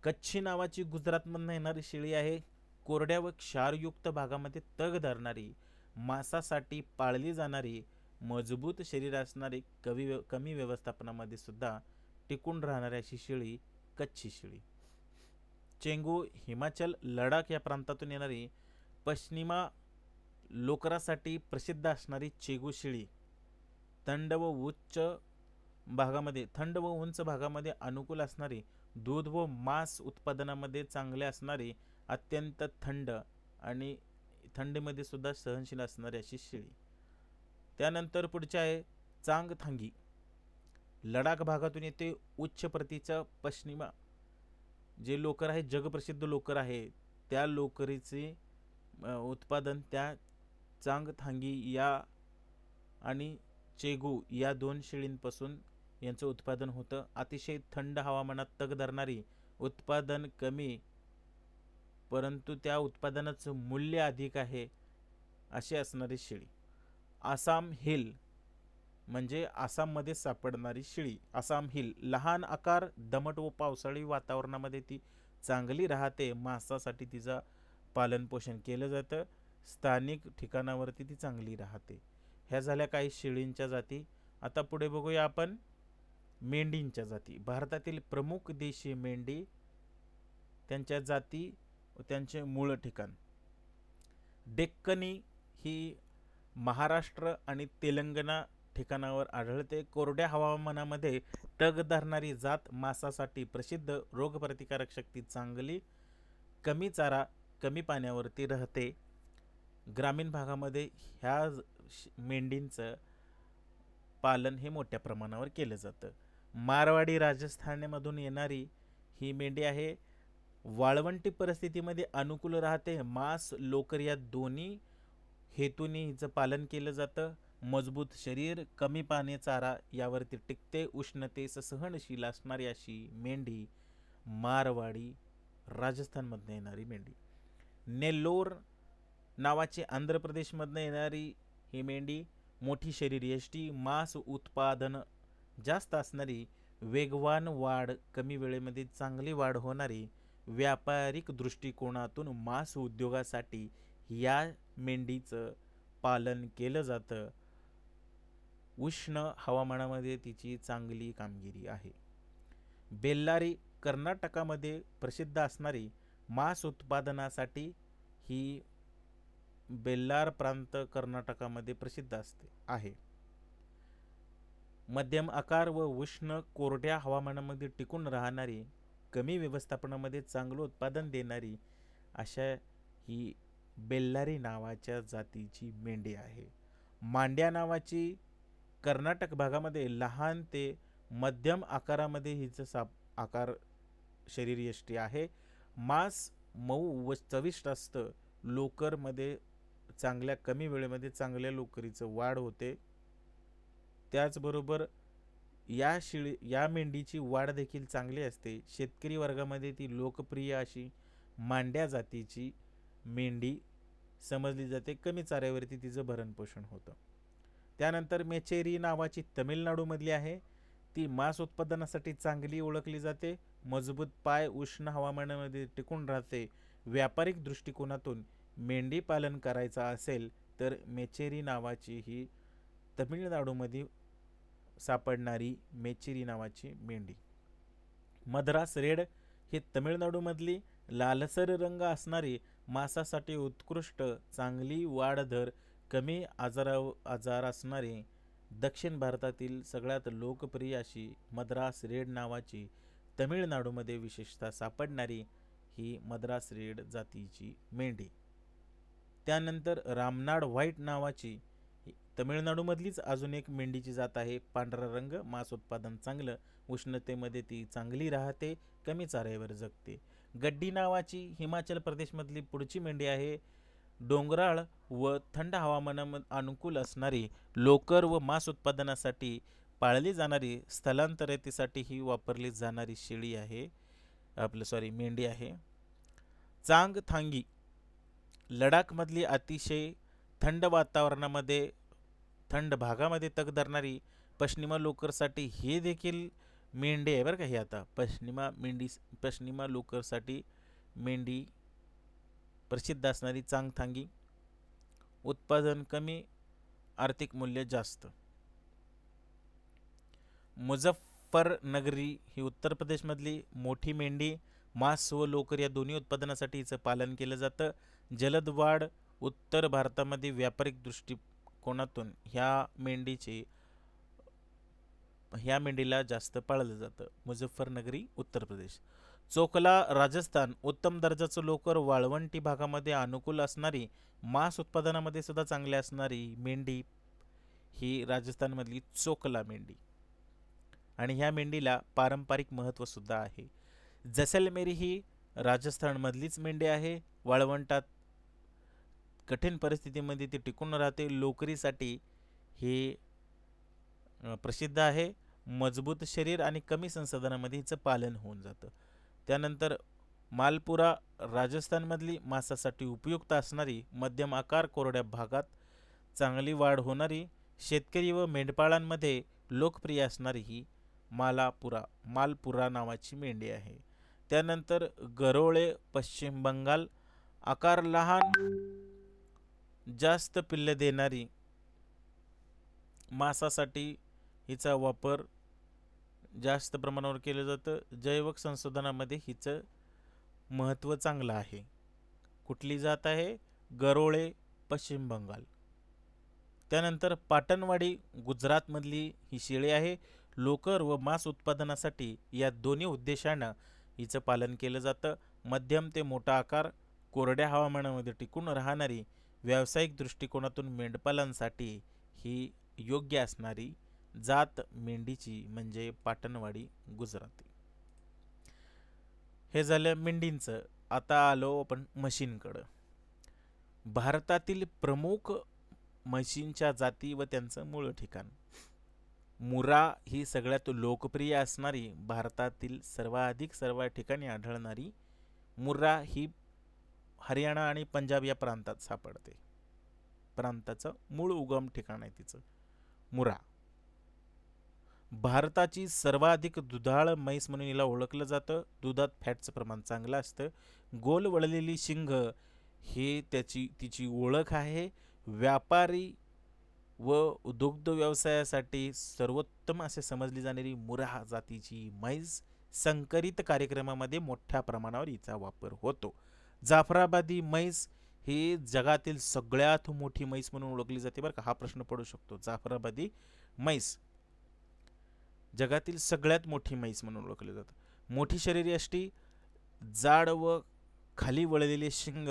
कच्छी नावाची गुजरातमधून येणारी शेळी आहे. कोरड्या व क्षारयुक्त भागामध्ये तग धरणारी, मांसासाठी पाळली जाणारी, मजबूत शरीर असणारी, कमी व्यवस्थापनामध्ये सुद्धा टिकून राहणारी अशी शेळी कच्छी शेळी. चेंगू हिमाचल लडाख या प्रांतातून येणारी, पश्चिमा लोकरासाठी प्रसिद्ध असणारी चेगू शेळी थंड व उंच भागामध्ये अनुकूल असणारी, दूध व मांस उत्पादनामध्ये चांगले असणारी, अत्यंत थंड आणि थंडीमध्ये सुद्धा सहनशील असणारी अशी शेळी. त्यानंतर पुढचे आहे चांगथांगी. लडाख भागातून येते उच्च प्रतीचं पश्चिमा जे लोकर आहे, जगप्रसिद्ध लोकर आहे, त्या लोकरीचे उत्पादन त्या चांगथांगी या आणि चेगू या 2 शेळींपासून यांचं उत्पादन होतं. अतिशय थंड हवामानात तग धरणारी, उत्पादन कमी परंतु त्या उत्पादनाचं मूल्य अधिक आहे अशी असणारी शेळी. आसाम हिल म्हणजे आसाममध्ये सापडणारी शेळी. आसाम हिल लहान आकार, दमट व पावसाळी वातावरणामध्ये ती चांगली राहते. मांसासाठी तिचं पालन पोषण केलं जातं. स्थानिक ठिकाणावरती ती चांगली राहते. ह्या झाल्या काही शेळींच्या जाती. आता पुढे बघूया आपण मेंढींच्या जाती. भारतातील प्रमुख देशी मेंढी, त्यांच्या जाती व त्यांचे मूळ ठिकाण. डेक्कनी ही महाराष्ट्र आणि तेलंगणा ठिकाणावर आढळते. कोरड्या हवामानामध्ये तग धरणारी जात, मांसासाठी प्रसिद्ध, रोगप्रतिकारक शक्ती चांगली, कमी चारा, कमी पाण्यावरती राहते. ग्रामीण भागामध्ये ह्या मेंढींचं पालन हे मोठ्या प्रमाणावर केलं जातं. मारवाडी राजस्थानमधून येणारी ही मेंढी आहे. वाळवंटी परिस्थितीमध्ये अनुकूल राहते. मांस, लोकर या दोन्ही हेतूने हिचं पालन केलं जातं. मजबूत शरीर, कमी पाणी, चारा यावरती टिकते. उष्णतेस सहनशील असणारी अशी मेंढी मारवाडी राजस्थानमधून येणारी मेंढी. नेल्लोर नावाची आंध्र प्रदेशमधून येणारी ही मेंढी मोठी शरीर यष्टी, मांस उत्पादन जास्त असणारी, वेगवान वाढ, कमी वेळेमध्ये चांगली वाढ होणारी, व्यापारिक दृष्टिकोनातून मांस उद्योगासाठी या मेंढीचं पालन केलं जातं. उष्ण हवामानामध्ये तिची चांगली कामगिरी आहे. बेल्लारी कर्नाटकामध्ये प्रसिद्ध असणारी, मांस उत्पादनासाठी ही बेल्लार प्रांत कर्नाटकामध्ये प्रसिद्ध आहे. मध्यम आकार व उष्ण कोरड्या हवामानामध्ये टिकून राहणारी, कमी व्यवस्थापनामध्ये चांगलं उत्पादन देणारी अशा ही बेल्लारी नावाच्या जातीची मेंढी आहे. मांड्या नावाची कर्नाटक भागामध्ये लहान ते मध्यम आकारामध्ये हिचं आकार शरीर यष्टी आहे. मांस मऊ व चविष्ट असतं. लोकरमध्ये चांगल्या कमी वेळेमध्ये चांगल्या लोकरीचं वाढ होते. त्याचबरोबर या मेंढीची वाढ देखील चांगली असते. शेतकरी वर्गामध्ये ती लोकप्रिय अशी मांड्या जातीची मेंढी समजली जाते. कमी चाऱ्यावरती तिचं भरणपोषण होतं. त्यानंतर मेचेरी नावाची तमिळनाडूमधली आहे. ती मांस उत्पादनासाठी चांगली ओळखली जाते. मजबूत पाय, उष्ण हवामानामध्ये टिकून राहते. व्यापारिक दृष्टिकोनातून मेंढी पालन करायचं असेल तर मेचेरी नावाची ही तमिळनाडूमध्ये सापडणारी मेचेरी नावाची मेंढी. मद्रास रेड ही तमिळनाडूमधली लालसर रंग असणारी, मांसासाठी उत्कृष्ट, चांगली वाढ दर, कमी आजार असणारी, दक्षिण भारतातील सगळ्यात लोकप्रिय अशी मद्रास रेड नावाची तमिळनाडूमध्ये विशेषतः सापडणारी ही मद्रास रेड जातीची मेंढी. त्यानंतर रामनाड व्हाईट नावाची तमिळनाडूमधलीच अजून एक मेंढीची जात आहे. पांढरा रंग, मांस उत्पादन चांगलं, उष्णतेमध्ये ती चांगली राहते, कमी चाऱ्यावर जगते. गड्डी नावाची हिमाचल प्रदेशमधली पुढची मेंढी आहे. डोंगराळ व थंड हवामानामध्ये अनुकूल असणारी, लोकर व मांस उत्पादनासाठी पाळली जाणारी, स्थलांतरितेसाठी ही वापरली जाणारी शेळी आहे, मेंढी आहे. चांगथांगी लडाखमधली अतिशय थंड वातावरणामध्ये, थंड भागामध्ये तग धरणारी, पश्चिमा लोकरसाठी हे देखील मेंढी आहे बरं का. ही आता पश्चिमा लोकरसाठी मेंढी प्रसिद्ध असणारी चांगथांगी. उत्पादन कमी, आर्थिक मूल्य जास्त. मुझफ्फरनगरी ही उत्तर प्रदेशमधली मोठी मेंढी, मांस व लोकर या दोन्ही उत्पादनासाठी हिचं पालन केलं जातं. जलद वाढ, उत्तर भारतामध्ये व्यापारिक दृष्टिकोनातून ह्या मेंढीला जास्त पाळलं जातं. मुझफ्फरनगरी उत्तर प्रदेश. चोकला राजस्थान. उत्तम दर्जाचं लोकर वाळवंटी भागामध्ये अनुकूल असणारी, मांस उत्पादनामध्ये सुद्धा चांगली असणारी मेंढी ही राजस्थानमधली चोकला मेंढी. आणि ह्या मेंढीला पारंपरिक महत्त्व सुद्धा आहे. जैसलमेरी ही राजस्थानमधलीच मेंढी आहे. वाळवंटात कठीण परिस्थितीमध्ये ती टिकून राहते. लोकरीसाठी हे प्रसिद्ध आहे. मजबूत शरीर आणि कमी संसाधनामध्ये हिचं पालन होऊन जातं. त्यानंतर मालपुरा राजस्थानमधली मांसासाठी उपयुक्त असणारी, मध्यम आकार, कोरड्या भागात चांगली वाढ होणारी, शेतकरी व मेंढपाळांमध्ये लोकप्रिय असणारी ही मालपुरा नावाची मेंढी आहे. त्यानंतर गरोळे पश्चिम बंगाल. आकार लहान, जास्त पिल्ले देणारी, मांसासाठी हिचा वापर जास्त प्रमाणावर केलं जातं. जैविक संशोधनामध्ये हिचं महत्त्व चांगलं आहे. कुठली जात आहे? गरोळे पश्चिम बंगाल. त्यानंतर पाटणवाडी गुजरातमधली ही शेळी आहे. लोकर व मांस उत्पादनासाठी या दोन्ही उद्देशानं हिचं पालन केलं जातं. मध्यम ते मोठा आकार, कोरड्या हवामानामध्ये टिकून राहणारी, व्यावसायिक दृष्टिकोनातून मेंढपालांसाठी ही योग्य असणारी जात मेंढीची म्हणजे पाटणवाडी गुजराती. हे झालं मेंढींचं. आता आलो आपण म्हशींकडं. भारतातील प्रमुख म्हशींच्या जाती व त्यांचं मूळ ठिकाण. मुर्रा ही सगळ्यात लोकप्रिय असणारी, भारतातील सर्व ठिकाणी आढळणारी मुर्रा ही हरियाणा आणि पंजाब या प्रांतात सापडते. प्रांताचं मूळ उगम ठिकाण आहे तिचं मुर्रा. भारताची सर्वाधिक दुधाळ म्हैस म्हणून हिला ओळखलं जातं. दुधात फॅटचं प्रमाण चांगलं असतं. गोल वळलेली शिंग हे तिची ओळख आहे. व्यापारी व दुग्ध व्यवसायासाठी सर्वोत्तम असे समजली जाणारी मुर्रा जातीची म्हैस संकरित कार्यक्रमामध्ये मोठ्या प्रमाणावर हिचा वापर होतो. जाफराबादी म्हैस ही जगातील सगळ्यात मोठी म्हैस म्हणून ओळखली जाते बरं का. हा प्रश्न पडू शकतो. जाफराबादी म्हैस जगातील सगळ्यात मोठी म्हैस म्हणून ओळखली जाते. मोठी शरीरयष्टी, जाड व खाली वळलेले शिंग,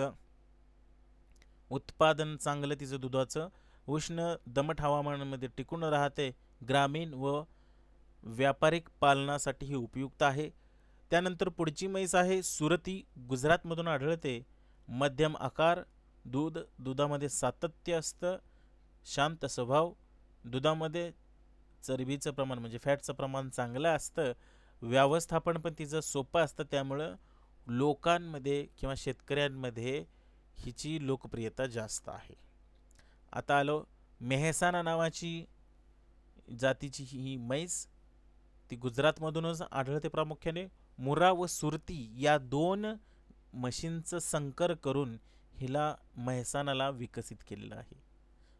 उत्पादन चांगलं तिचं दुधाचं, उष्ण दमट हवामानामध्ये टिकून राहते. ग्रामीण व व्यापारिक पालनासाठी ही उपयुक्त आहे. त्यानंतर पुढची म्हैस आहे सुरती. गुजरातमधून आढळते. मध्यम आकार, दुधामध्ये सातत्य असतं, शांत स्वभाव, दुधामध्ये चरबीचं प्रमाण म्हणजे फॅटचं प्रमाण चांगलं असतं. व्यवस्थापन पण तिचं सोपं असतं. त्यामुळं लोकांमध्ये किंवा शेतकऱ्यांमध्ये हिची लोकप्रियता जास्त आहे. आता आलो मेहसाणा नावाची जातीची ही म्हैस. ती गुजरातमधूनच आढळते प्रामुख्याने. मुर्रा व सुरती या दोन म्हशींचं संकर करून हिला मेहसाणाला विकसित केलेलं आहे.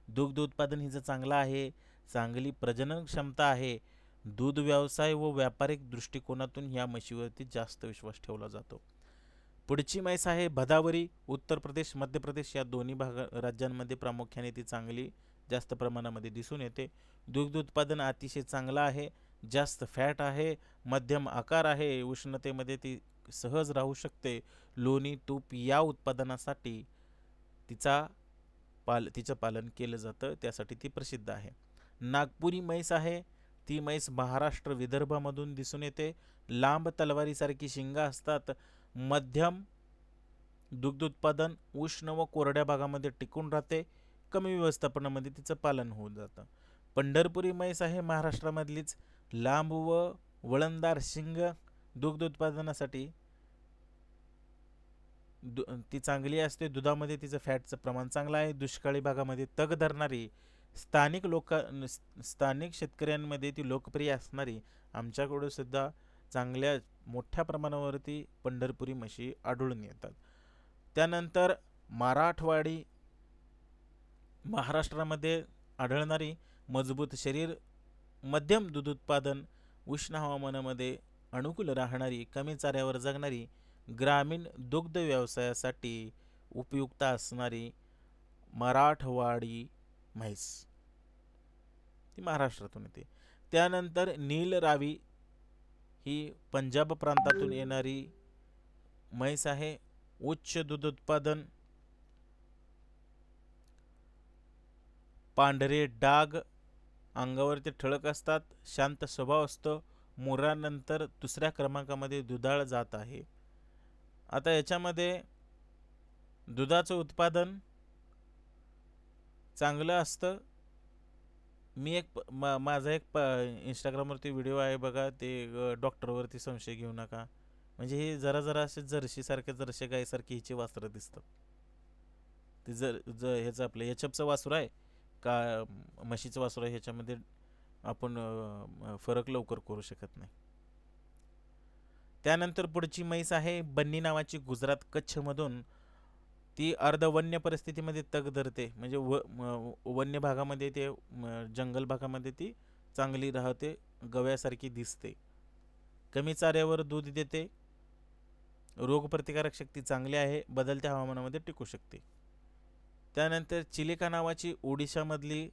दुग्ध उत्पादन हिचं चांगलं आहे. चांगली प्रजनन क्षमता आहे. दूध व्यवसाय व व्यापारिक दृष्टिकोनातून ह्या म्हशीवरती जास्त विश्वास ठेवला जातो. पुढची म्हैस आहे भदावरी. उत्तर प्रदेश, मध्य प्रदेश या दोन्ही राज्यांमध्ये प्रामुख्याने ती चांगली जास्त प्रमाणामध्ये दिसून येते. दुग्ध उत्पादन अतिशय चांगलं आहे. जास्त फॅट आहे. मध्यम आकार आहे. उष्णतेमध्ये ती सहज राहू शकते. लोणी, तूप या उत्पादनासाठी तिचं पालन केलं जातं. त्यासाठी ती प्रसिद्ध आहे. नागपुरी म्हैस आहे. ती म्हैस महाराष्ट्र विदर्भामधून दिसून येते. लांब तलवारीसारखी शिंग असतात. मध्यम दुग्ध उत्पादन, उष्ण व कोरड्या भागामध्ये टिकून राहते. कमी व्यवस्थापनामध्ये तिचं पालन होऊन जातं. पंढरपुरी म्हैस आहे महाराष्ट्रामधलीच. लांब व वळणदार शिंग, दुग्ध उत्पादनासाठी ती चांगली असते. दुधामध्ये तिचं फॅटचं प्रमाण चांगलं आहे. दुष्काळी भागामध्ये तग धरणारी, स्थानिक शेतकऱ्यांमध्ये ती लोकप्रिय असणारी, आमच्याकडे सुद्धा चांगल्या मोठ्या प्रमाणावरती पंढरपुरी म्हशी आढळून येतात. त्यानंतर मराठवाडी, महाराष्ट्रामध्ये आढळणारी, मजबूत शरीर, मध्यम दूध उत्पादन, उष्ण हवामानामध्ये अनुकूल राहणारी, कमी चाऱ्यावर जगणारी, ग्रामीण दुग्ध व्यवसायासाठी उपयुक्त असणारी मराठवाडी म्हैस, ती महाराष्ट्रातून येते. त्यानंतर नील रावी ही पंजाब प्रांतातून येणारी म्हैस आहे. उच्च दूध उत्पादन, पांढरे डाग, अंगावरती ठळक असतात, शांत स्वभाव असतो. मुरानंतर दुसऱ्या क्रमांकामध्ये दुधाळ जात आहे. आता याच्यामध्ये दुधाचं उत्पादन चांगलं असतं. मी माझा एक इंस्टाग्रामवरती व्हिडिओ आहे बघा, ते डॉक्टरवरती संशय घेऊ नका. म्हणजे हे जरा असे जर्सी गायसारखी हिची वासरं दिसतात. ते ह्याचं आपलं एचएफचं वासरू आहे का म्हशीचं वासरू आहे, ह्याच्यामध्ये आपण फरक लवकर करू शकत नाही. त्यानंतर पुढची म्हैस आहे बन्नी नावाची, गुजरात कच्छमधून. ती अर्धवन्य परिस्थितीमध्ये तग धरते, म्हणजे वन्य भागामध्ये ते जंगल भागामध्ये ती चांगली राहते, गव्यासारखी दिसते. कमी चाऱ्यावर दूध देते, रोगप्रतिकारक शक्ती चांगली आहे, बदलत्या हवामानामध्ये टिकू शकते. त्यानंतर चिलिका नावाची ओडिशामधली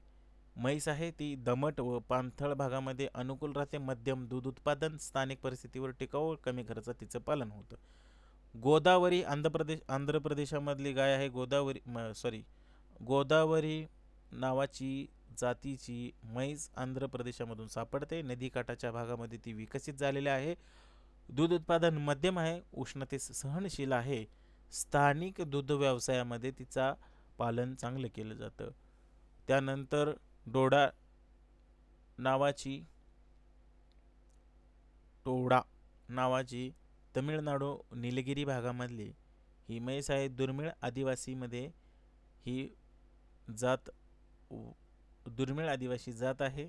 म्हैस आहे. ती दमट व पाणथळ भागामध्ये अनुकूल राहते, मध्यम दूध उत्पादन, स्थानिक परिस्थितीवर टिकाऊ, कमी खर्चात तिचं पालन होतं. गोदावरी आंध्र प्रदेशामधली गाय आहे. गोदावरी नावाची जातीची म्हैस आंध्र प्रदेशामधून सापडते. नदीकाठाच्या भागामध्ये ती विकसित झालेली आहे. दूध उत्पादन मध्यम आहे, उष्णतेस सहनशील आहे. स्थानिक दूध व्यवसायामध्ये तिचा पालन चांगलं केलं जातं. त्यानंतर टोडा नावाची तमिळनाडू निलगिरी भागामधली ही म्हैस आहे. दुर्मिळ आदिवासी जात आहे.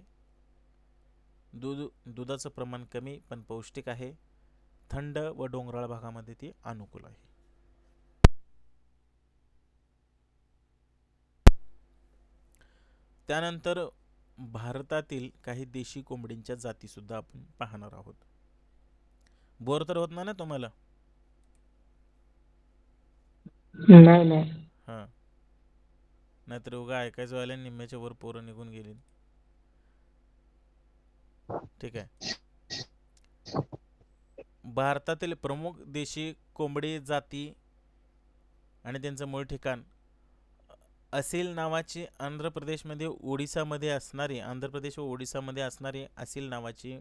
दुधाचं प्रमाण कमी पण पौष्टिक आहे. थंड व डोंगराळ भागामध्ये ती अनुकूल आहे. त्यानंतर भारतातील काही देशी कोंबडींच्या जाती सुद्धा आपण पाहणार आहोत. बोर तर होत नाही ना तुम्हाला? नाही. हां, नाहीतर उगा ऐकायचं व्हायला निम्म्याच्या वर पोरं निघून गेली. ठीक आहे. भारतातील प्रमुख देशी कोंबडी जाती आणि त्यांचं मूळ ठिकाण असील नावाची आंध्र प्रदेश व ओडिसामध्ये असणारी असील नावाची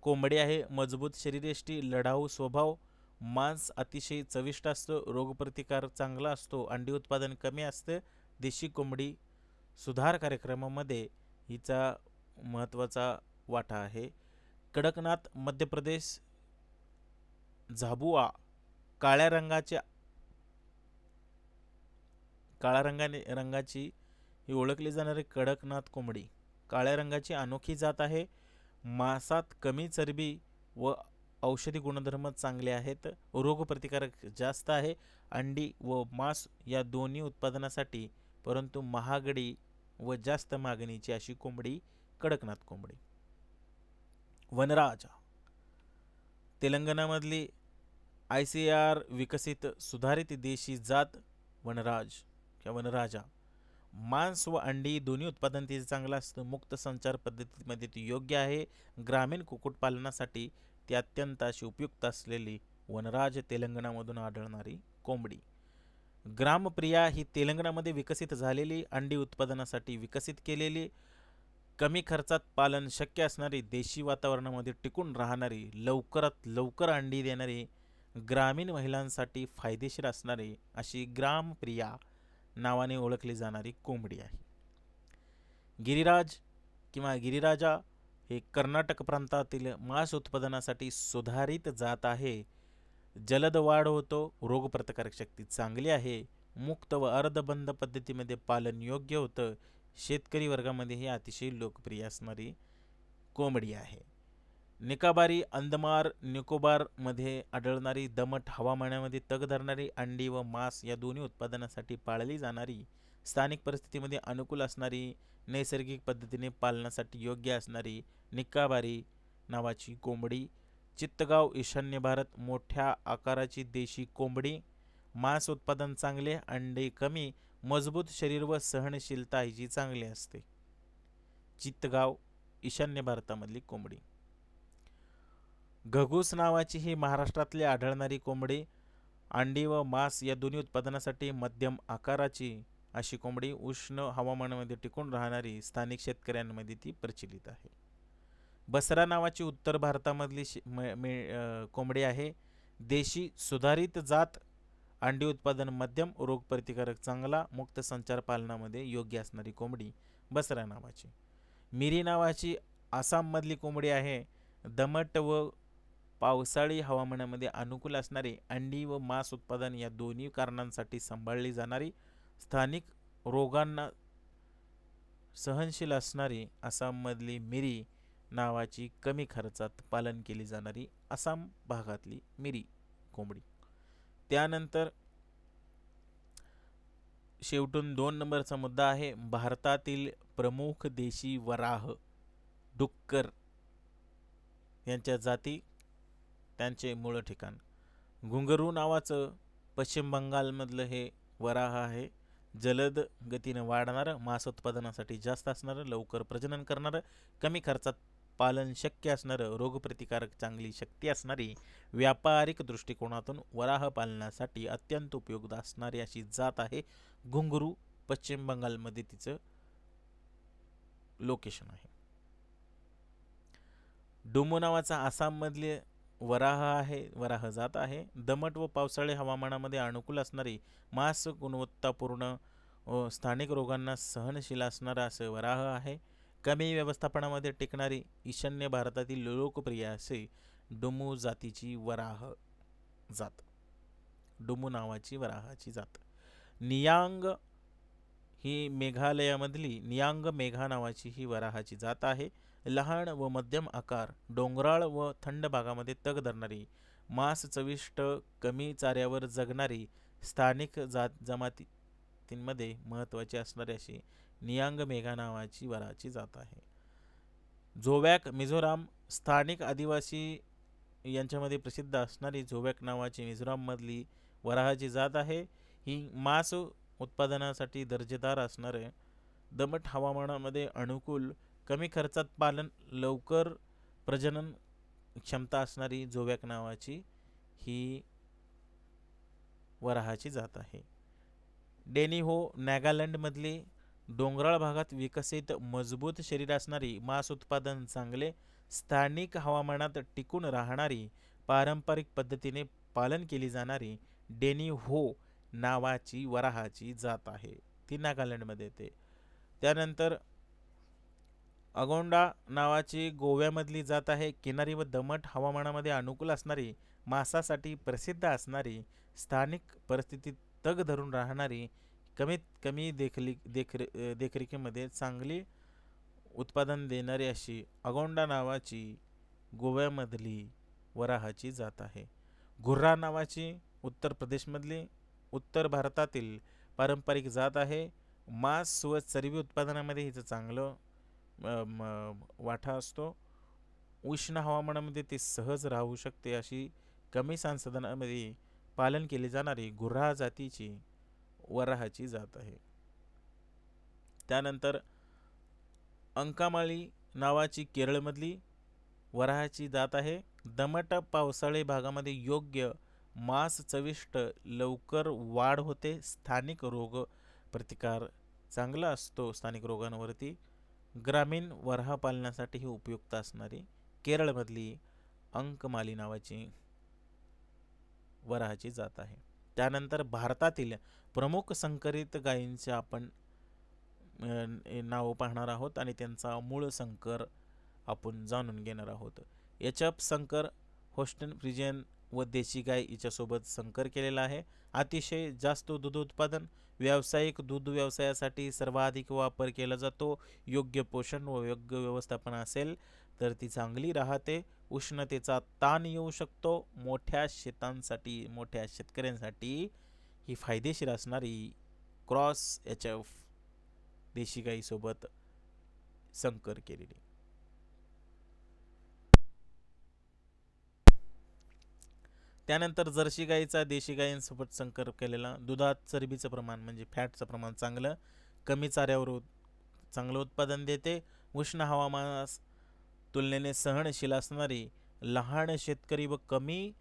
कोंबडी आहे. मजबूत शरीरयष्टी, लढाऊ स्वभाव, मांस अतिशय चविष्ट असतं, रोगप्रतिकार चांगला असतो, अंडी उत्पादन कमी असतं. देशी कोंबडी सुधार कार्यक्रमामध्ये हिचा महत्त्वाचा वाटा आहे. कडकनाथ मध्य प्रदेश, झाबुआ काळ्या रंगाची ही ओळखली जाणारी कडकनाथ कोंबडी काळ्या रंगाची अनोखी जात आहे. मांसात कमी चरबी व औषधी गुणधर्म चांगले आहेत. रोगप्रतिकारक जास्त आहे. अंडी व मांस या दोन्ही उत्पादनासाठी परंतु महागडी व जास्त मागणीची अशी कोंबडी कडकनाथ कोंबडी. वनराजा तेलंगणामधली ICAR विकसित सुधारित देशी जात वनराजा. मांस व अंडी दोन्ही उत्पादन तिचे चांगलं असतं. मुक्त संचार पद्धतीमध्ये ती योग्य आहे. ग्रामीण कुक्कुटपालनासाठी ती अत्यंत अशी उपयुक्त असलेली वनराज तेलंगणामधून आढळणारी कोंबडी. ग्रामप्रिया ही तेलंगणामध्ये विकसित झालेली, अंडी उत्पादनासाठी विकसित केलेली, कमी खर्चात पालन शक्य असणारी, देशी वातावरणामध्ये टिकून राहणारी, लवकरात लवकर अंडी देणारी, ग्रामीण महिलांसाठी फायदेशीर असणारी अशी ग्रामप्रिया नावाने ओळखली जाणारी कोंबडी आहे. गिरिराजा हे कर्नाटक प्रांतातील मांस उत्पादनासाठी सुधारित जात आहे. जलद वाढ होतो, रोगप्रतिकारक शक्ती चांगली आहे, मुक्त व अर्धबंद पद्धतीमध्ये पालन योग्य होतं. शेतकरी वर्गामध्ये ही अतिशय लोकप्रिय असणारी कोंबडी आहे. निकोबारी, अंदमान निकोबार मध्ये आढळणारी, दमट हवामानामध्ये तग धरणारी, अंडी व मांस या दोन्ही उत्पादनासाठी पाळली जाणारी, स्थानिक परिस्थितीमध्ये अनुकूल असणारी, नैसर्गिक पद्धतीने पालनासाठी योग्य असणारी निकोबारी नावाची कोंबडी. चित्तगाव, ईशान्य भारत. मोठ्या आकाराची देशी कोंबडी, मांस उत्पादन चांगले, अंडे कमी, मजबूत शरीर व सहनशीलता हिची चांगली असते. चित्तगाव ईशान्य भारतामधली कोंबडी. घगूस नावाची ही महाराष्ट्रातली आढळणारी कोंबडी अंडी व मांस या दोन्ही उत्पादनासाठी मध्यम आकाराची अशी कोंबडी उष्ण हवामानामध्ये टिकून राहणारी स्थानिक शेतकऱ्यांमध्ये ती प्रचलित आहे. बसरा नावाची उत्तर भारतामधली कोंबडी आहे. देशी सुधारित जात, अंडी उत्पादन मध्यम, रोगप्रतिकारक चांगला, मुक्त संचार पालनामध्ये योग्य असणारी कोंबडी बसरा नावाची. मिरी नावाची आसाममधली कोंबडी आहे. दमट व पावसाळी हवामानामध्ये अनुकूल असणारी, अंडी व मांस उत्पादन या दोन्ही कारणांसाठी सांभाळली जाणारी, स्थानिक रोगांना सहनशील असणारी आसाममधली मिरी नावाची कमी खर्चात पालन केली जाणारी आसाम भागातली मिरी कोंबडी. त्यानंतर शेवटून 2 नंबरचा मुद्दा आहे भारतातील प्रमुख देशी वराह डुक्कर यांच्या जाती, त्यांचे मूळ ठिकाण. घुंगरू नावाचं पश्चिम बंगालमधलं हे वराह आहे. जलद गतीनं वाढणारं, मांस उत्पादनासाठी जास्त असणारं, लवकर प्रजनन करणारं, कमी खर्चात पालन शक्य असणारं, रोगप्रतिकारक चांगली शक्ती असणारी, व्यापारिक दृष्टिकोनातून वराह पालनासाठी अत्यंत उपयुक्त असणारी अशी जात आहे घुंगरू. पश्चिम बंगालमध्ये तिचं लोकेशन आहे. डोमो नावाचा आसाममधले वराह आहे, वराह जात आहे. दमट व पावसाळी हवामानामध्ये अनुकूल असणारी, मांस गुणवत्तापूर्ण, स्थानिक रोगांना सहनशील असणारा असं वराह आहे. कमी व्यवस्थापनामध्ये टिकणारी, ईशान्य भारतातील लोकप्रिय असे डोमो जातीची वराह जात, डोमो नावाची वराहाची जात. नियांग ही मेघालयामधली नियांग मेघा नावाची ही वराहाची जात आहे. लहान व मध्यम आकार, डोंगराळ व थंड भागामध्ये तग धरणारी, मांस चविष्ट, कमी चाऱ्यावर जगणारी, स्थानिक जमातींमध्ये महत्त्वाची असणारी अशी नियांग मेघा नावाची वराहाची जात आहे. झोवॅक मिझोराम, स्थानिक आदिवासी यांच्यामध्ये प्रसिद्ध असणारी झोवॅक नावाची मिझोराममधली वराहाची जात आहे. ही मांस उत्पादनासाठी दर्जेदार असणारे, दमट हवामानामध्ये अनुकूल, कमी खर्चात पालन, लवकर प्रजनन क्षमता असणारी झोवॅक नावाची ही वराहाची जात आहे. डेनी हो नागालँडमधली डोंगराळ भागात विकसित, मजबूत शरीर असणारी, मांस उत्पादन चांगले, स्थानिक हवामानात टिकून राहणारी, पारंपरिक पद्धतीने पालन केली जाणारी डेनी हो नावाची वराहाची जात आहे. ती नागालँडमध्ये येते. त्यानंतर अगोंडा नावाची गोव्यामधली जात आहे. किनारी व दमट हवामानामध्ये अनुकूल असणारी, मांसासाठी प्रसिद्ध असणारी, स्थानिक परिस्थितीत तग धरून राहणारी, कमीत कमी देखरेखीमध्ये चांगली उत्पादन देणारी अशी अगोंडा नावाची गोव्यामधली वराहाची जात आहे. घुर्रा नावाची उत्तर प्रदेशमधली, उत्तर भारतातील पारंपरिक जात आहे. मांस व चरबी उत्पादनामध्ये हिचं चांगलं वाटा असतो. उष्ण हवामानामध्ये ती सहज राहू शकते अशी कमी संसाधनामध्ये पालन केले जाणारी घुर्रा जातीची वराहाची जात आहे. त्यानंतर अंकामाळी नावाची केरळमधली वराहाची जात आहे. दमट पावसाळी भागामध्ये योग्य, मांस चविष्ट, लवकर वाढ होते, स्थानिक रोग प्रतिकार चांगला असतो, स्थानिक रोगांवरती, ग्रामीण वराह पालनासाठी ही उपयुक्त असणारी केरळमधली अंकमाली नावाची वराहाची जात आहे. त्यानंतर भारतातील प्रमुख संकरित गायींचे आपण नाव पाहणार आहोत आणि त्यांचा मूळ संकर आपण जाणून घेणार आहोत. एचएफ संकर, होस्टन फ्रिजियन व देशी गाय हिच्यासोबत संकर केलेला आहे. अतिशय जास्त दूध उत्पादन, व्यावसायिक दूध व्यवसायासाठी सर्वाधिक वापर केला जातो. योग्य पोषण व योग्य व्यवस्थापन असेल तर ती चांगली राहते. उष्णतेचा ताण येऊ शकतो. मोठ्या शेतांसाठी, मोठ्या शेतकऱ्यांसाठी ही फायदेशीर असणारी क्रॉस एचएफ देशी गाईसोबत संकर केलेली. त्यानंतर जर्सी गाईचा देशी गायींसोबत संकर केलेला, दुधात चरबीचं प्रमाण म्हणजे फॅटचं प्रमाण चांगलं, कमी चाऱ्यावर चांगलं उत्पादन देते, उष्ण हवामानास तुलनेने सहनशील असणारी, लहान शेतकरी व कमी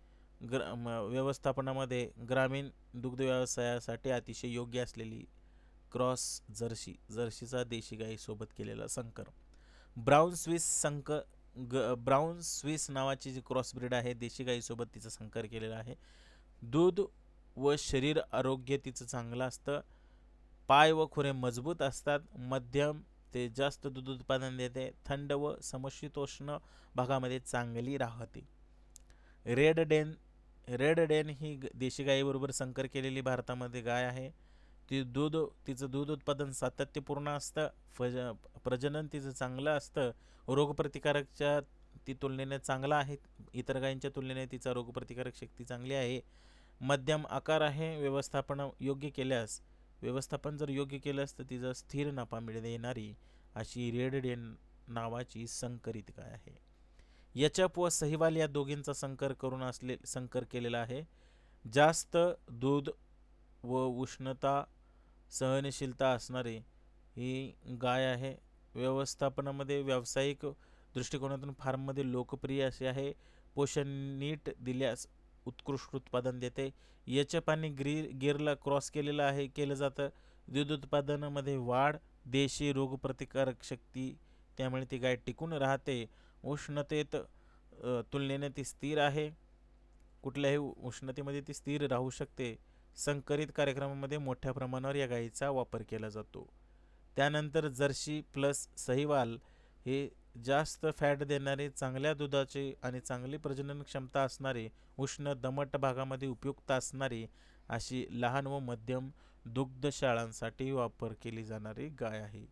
व्यवस्थापनामध्ये ग्रामीण दुग्ध व्यवसायासाठी अतिशय योग्य असलेली क्रॉस जर्सीचा देशी गाईसोबत केलेला संकर. ब्राऊन स्विस नावाची जी क्रॉस ब्रीड आहे देशी गाईसोबत तिचं संकर केलेलं आहे. दूध व शरीर आरोग्य तिचं चांगलं असतं, पाय व खुरे मजबूत असतात, मध्यम ते जास्त दूध उत्पादन देते, थंड व समशीतोष्ण भागामध्ये चांगली राहते. रेड डेन ही देशी गायीबरोबर संकर केलेली भारतामध्ये गाय आहे. तिचं दूध उत्पादन सातत्यपूर्ण असतं, प्रजनन तिचं चांगलं असतं, रोगप्रतिकारकच्या ती तुलनेने चांगला आहे, इतर गायींच्या तुलनेने तिचा रोगप्रतिकारक शक्ती चांगली आहे, मध्यम आकार आहे. व्यवस्थापन जर योग्य केलंस तर तिचं स्थिर नफा मिळवणारी अशी रेड डेन नावाची संकरित गाय आहे. एचएफ व सहीवाल या दोघींचा संकर केलेला आहे. जास्त दूध व उष्णता सहनशीलता असणारी ही गाय आहे. व्यवस्थापनामध्ये व्यावसायिक दृष्टिकोनातून फार्ममध्ये लोकप्रिय असे आहे. पोषण नीट दिल्यास उत्कृष्ट उत्पादन देते. एचएफ आणि गिरला क्रॉस केलं जातं. दूध उत्पादनामध्ये वाढ, देशी रोगप्रतिकारक शक्ती, त्यामुळे ती गाय टिकून राहते. उष्णतेत तुलनेने ती स्थिर आहे, कुठल्याही उष्णतेमध्ये ती स्थिर राहू शकते. संकरित कार्यक्रमामध्ये मोठ्या प्रमाणावर या गायीचा वापर केला जातो. त्यानंतर जर्सी प्लस सहीवाल हे जास्त फॅट देणारे, चांगल्या दुधाचे आणि चांगली प्रजनन क्षमता असणारे, उष्ण दमट भागामध्ये उपयुक्त असणारी अशी लहान व मध्यम दुग्धशाळांसाठी वापर केली जाणारी गाय आहे,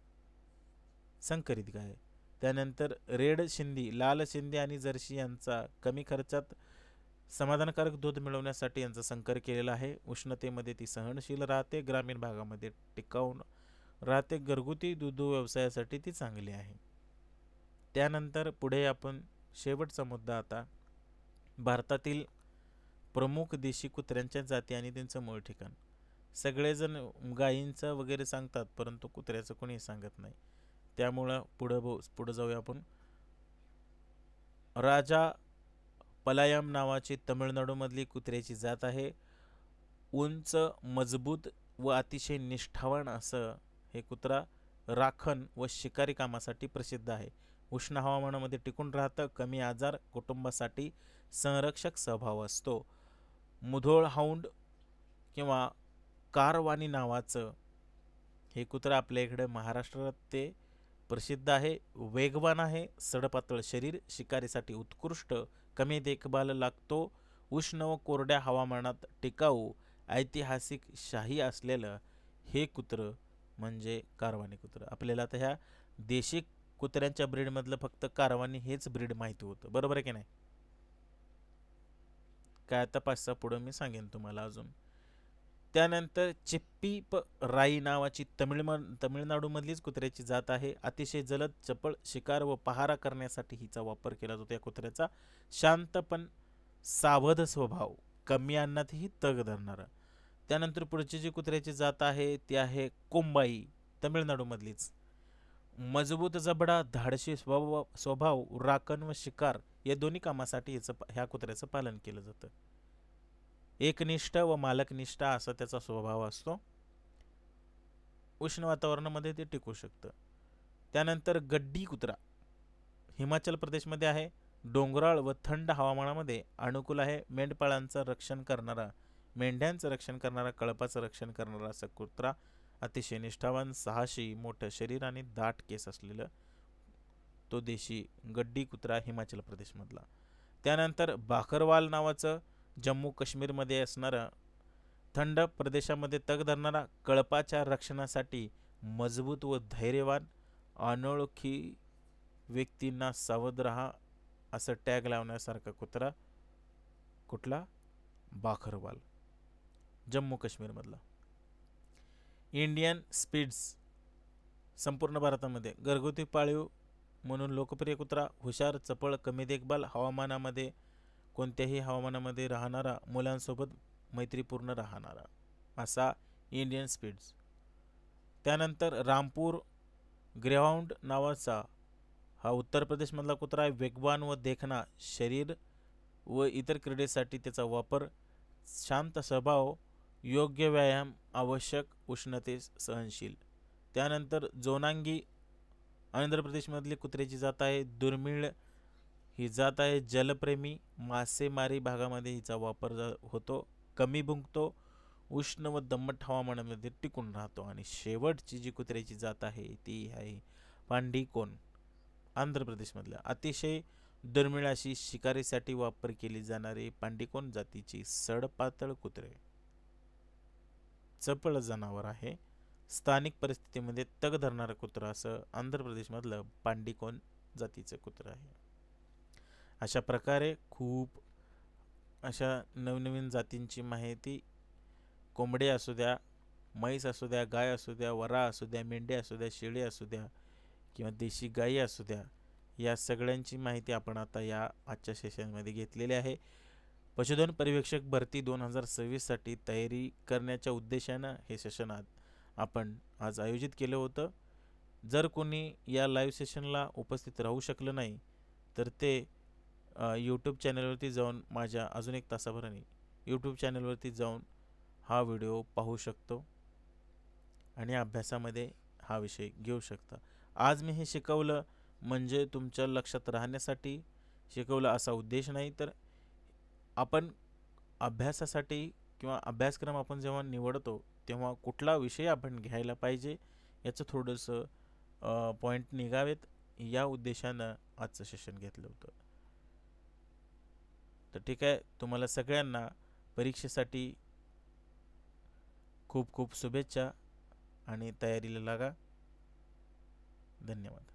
संकरित गाय. त्यानंतर लाल शिंदी आणि जर्सी यांचा कमी खर्चात समाधानकारक दूध मिळवण्यासाठी यांचा संकर केलेला आहे. उष्णतेमध्ये ती सहनशील राहते, ग्रामीण भागामध्ये टिकाऊन राहते, घरगुती दूध व्यवसायासाठी ती चांगली आहे. त्यानंतर पुढे आपण शेवटचा मुद्दा, आता भारतातील प्रमुख देशी कुत्र्यांच्या जाती आणि त्यांचं मूळ ठिकाण. सगळेजण गायींचं वगैरे सांगतात, परंतु कुत्र्याचं कोणी सांगत नाही. त्यामुळं पुढं जाऊया आपण. राजा पलायम नावाची तमिळनाडूमधली कुत्र्याची जात आहे. उंच, मजबूत व अतिशय निष्ठावान असं हे कुत्रा राखण व शिकारी कामासाठी प्रसिद्ध आहे. उष्ण हवामानामध्ये टिकून राहतं, कमी आजार, कुटुंबासाठी संरक्षक स्वभाव असतो. मुधोळ हाऊंड किंवा कारवानी नावाचं हे कुत्रा आपल्या इकडे महाराष्ट्रात ते प्रसिद्ध आहे. वेगवान आहे, सडपातळ शरीर, शिकारीसाठी उत्कृष्ट, कमी देखभाल लागतो, उष्ण व कोरड्या हवामानात टिकाऊ, ऐतिहासिक शाही असलेलं हे कुत्रं म्हणजे कारवानी कुत्रं. आपल्याला आता ह्या देशी कुत्र्यांच्या ब्रीडमधलं फक्त कारवानी हेच ब्रीड माहिती होतं, बरोबर आहे की नाही? काय आता 5-6 पुढं मी सांगेन तुम्हाला अजून. त्यानंतर चिप्पी राई नावाची तमिळनाडूमधलीच कुत्र्याची जात आहे. अतिशय जलद, चपळ, शिकार व पहारा करण्यासाठी हिचा वापर केला जातो. या कुत्र्याचा शांत पण सावध स्वभाव, कमी अन्नातही तग धरणारा. त्यानंतर पुढची जी कुत्र्याची जात आहे ती आहे कोंबाई, तमिळनाडूमधलीच. मजबूत जबडा, धाडशी स्वभाव, राखण व शिकार या दोन्ही कामासाठी ह्या कुत्र्याचं पालन केलं जातं. एकनिष्ठ व मालकनिष्ठ असा त्याचा स्वभाव असतो. उष्ण वातावरणामध्ये ते टिकू शकतं. त्यानंतर गड्डी कुत्रा हिमाचल प्रदेशमध्ये आहे. डोंगराळ व थंड हवामानामध्ये अनुकूल आहे. मेंढपाळांचं रक्षण करणारा, मेंढ्यांचं रक्षण करणारा, कळपाचं रक्षण करणारा असा कुत्रा. अतिशय निष्ठावान, साहसी, मोठं शरीर आणि दाट केस असलेलं तो देशी गड्डी कुत्रा हिमाचल प्रदेशमधला. त्यानंतर बाकरवाल नावाचं जम्मू काश्मीरमध्ये असणारा, थंड प्रदेशामध्ये तग धरणारा, कळपाच्या रक्षणासाठी मजबूत व धैर्यवान, अनोळखी व्यक्तींना सावध राहा असं टॅग लावण्यासारखा कुत्रा कुठला? बाकरवाल, जम्मू काश्मीरमधला. इंडियन स्पिट्झ संपूर्ण भारतामध्ये घरगुती पाळीव म्हणून लोकप्रिय कुत्रा. हुशार, चपळ, कमी देखभाल, हवामानामध्ये कोणत्याही हवामानामध्ये राहणारा, मुलांसोबत मैत्रीपूर्ण राहणारा असा इंडियन स्पीड्स. त्यानंतर रामपूर ग्रेहाउंड नावाचा हा उत्तर प्रदेशमधला कुत्रा आहे. वेगवान व देखणा शरीर व इतर क्रीडेसाठी त्याचा वापर, शांत स्वभाव, योग्य व्यायाम आवश्यक, उष्णतेस सहनशील. त्यानंतर जोनांगी आंध्र प्रदेशमधली कुत्र्याची जात आहे. दुर्मिळ ही जात आहे. जलप्रेमी, मासेमारी भागामध्ये हिचा वापर होतो. कमी भुंकतो, उष्ण व दमट हवामानामध्ये टिकून राहतो. आणि शेवटची जी कुत्र्याची जात आहे ती आहे पांडिकोन, आंध्र प्रदेशमधल्या अतिशय दुर्मिळ अशी शिकारीसाठी वापर केली जाणारी पांडिकोन जातीची सडपातळ कुत्रे, चपळ जनावर आहे. स्थानिक परिस्थितीमध्ये तग धरणारा कुत्रा असं आंध्र प्रदेशमधलं पांडिकोन जातीचं कुत्रा आहे. अशा प्रकारे खूप अशा नवनवीन जातींची माहिती, कोंबडे असू द्या, म्हैस असू द्या, गाय असू द्या, वरा असू द्या, मेंढे असू द्या, शेळी असू द्या किंवा देशी गायी असू द्या, या सगळ्यांची माहिती आपण आता या आजच्या सेशनमध्ये घेतलेली आहे. पशुधन पर्यवेक्षक भरती 2026साठी तयारी करण्याच्या उद्देशानं हे सेशन आपण आज आयोजित केलं होतं. जर कोणी या लाईव्ह सेशनला उपस्थित राहू शकलं नाही तर ते यूट्यूब चॅनलवरती जाऊन, माझ्या अजून एक तासाभराने यूट्यूब चॅनलवरती जाऊन हा व्हिडिओ पाहू शकतो आणि अभ्यासामध्ये हा विषय घेऊ शकता. आज मी हे शिकवलं म्हणजे तुमच्या लक्षात राहण्यासाठी शिकवलं असा उद्देश नाही, तर आपण अभ्यासासाठी किंवा अभ्यासक्रम आपण जेव्हा निवडतो तेव्हा कुठला विषय आपण घ्यायला पाहिजे याचं थोडंसं पॉईंट निघावेत या उद्देशानं आजचं सेशन घेतलं होतं. तर ठीक आहे, तुम्हाला सगळ्यांना परीक्षेसाठी खूप खूप शुभेच्छा आणि तयारीला लागा. धन्यवाद.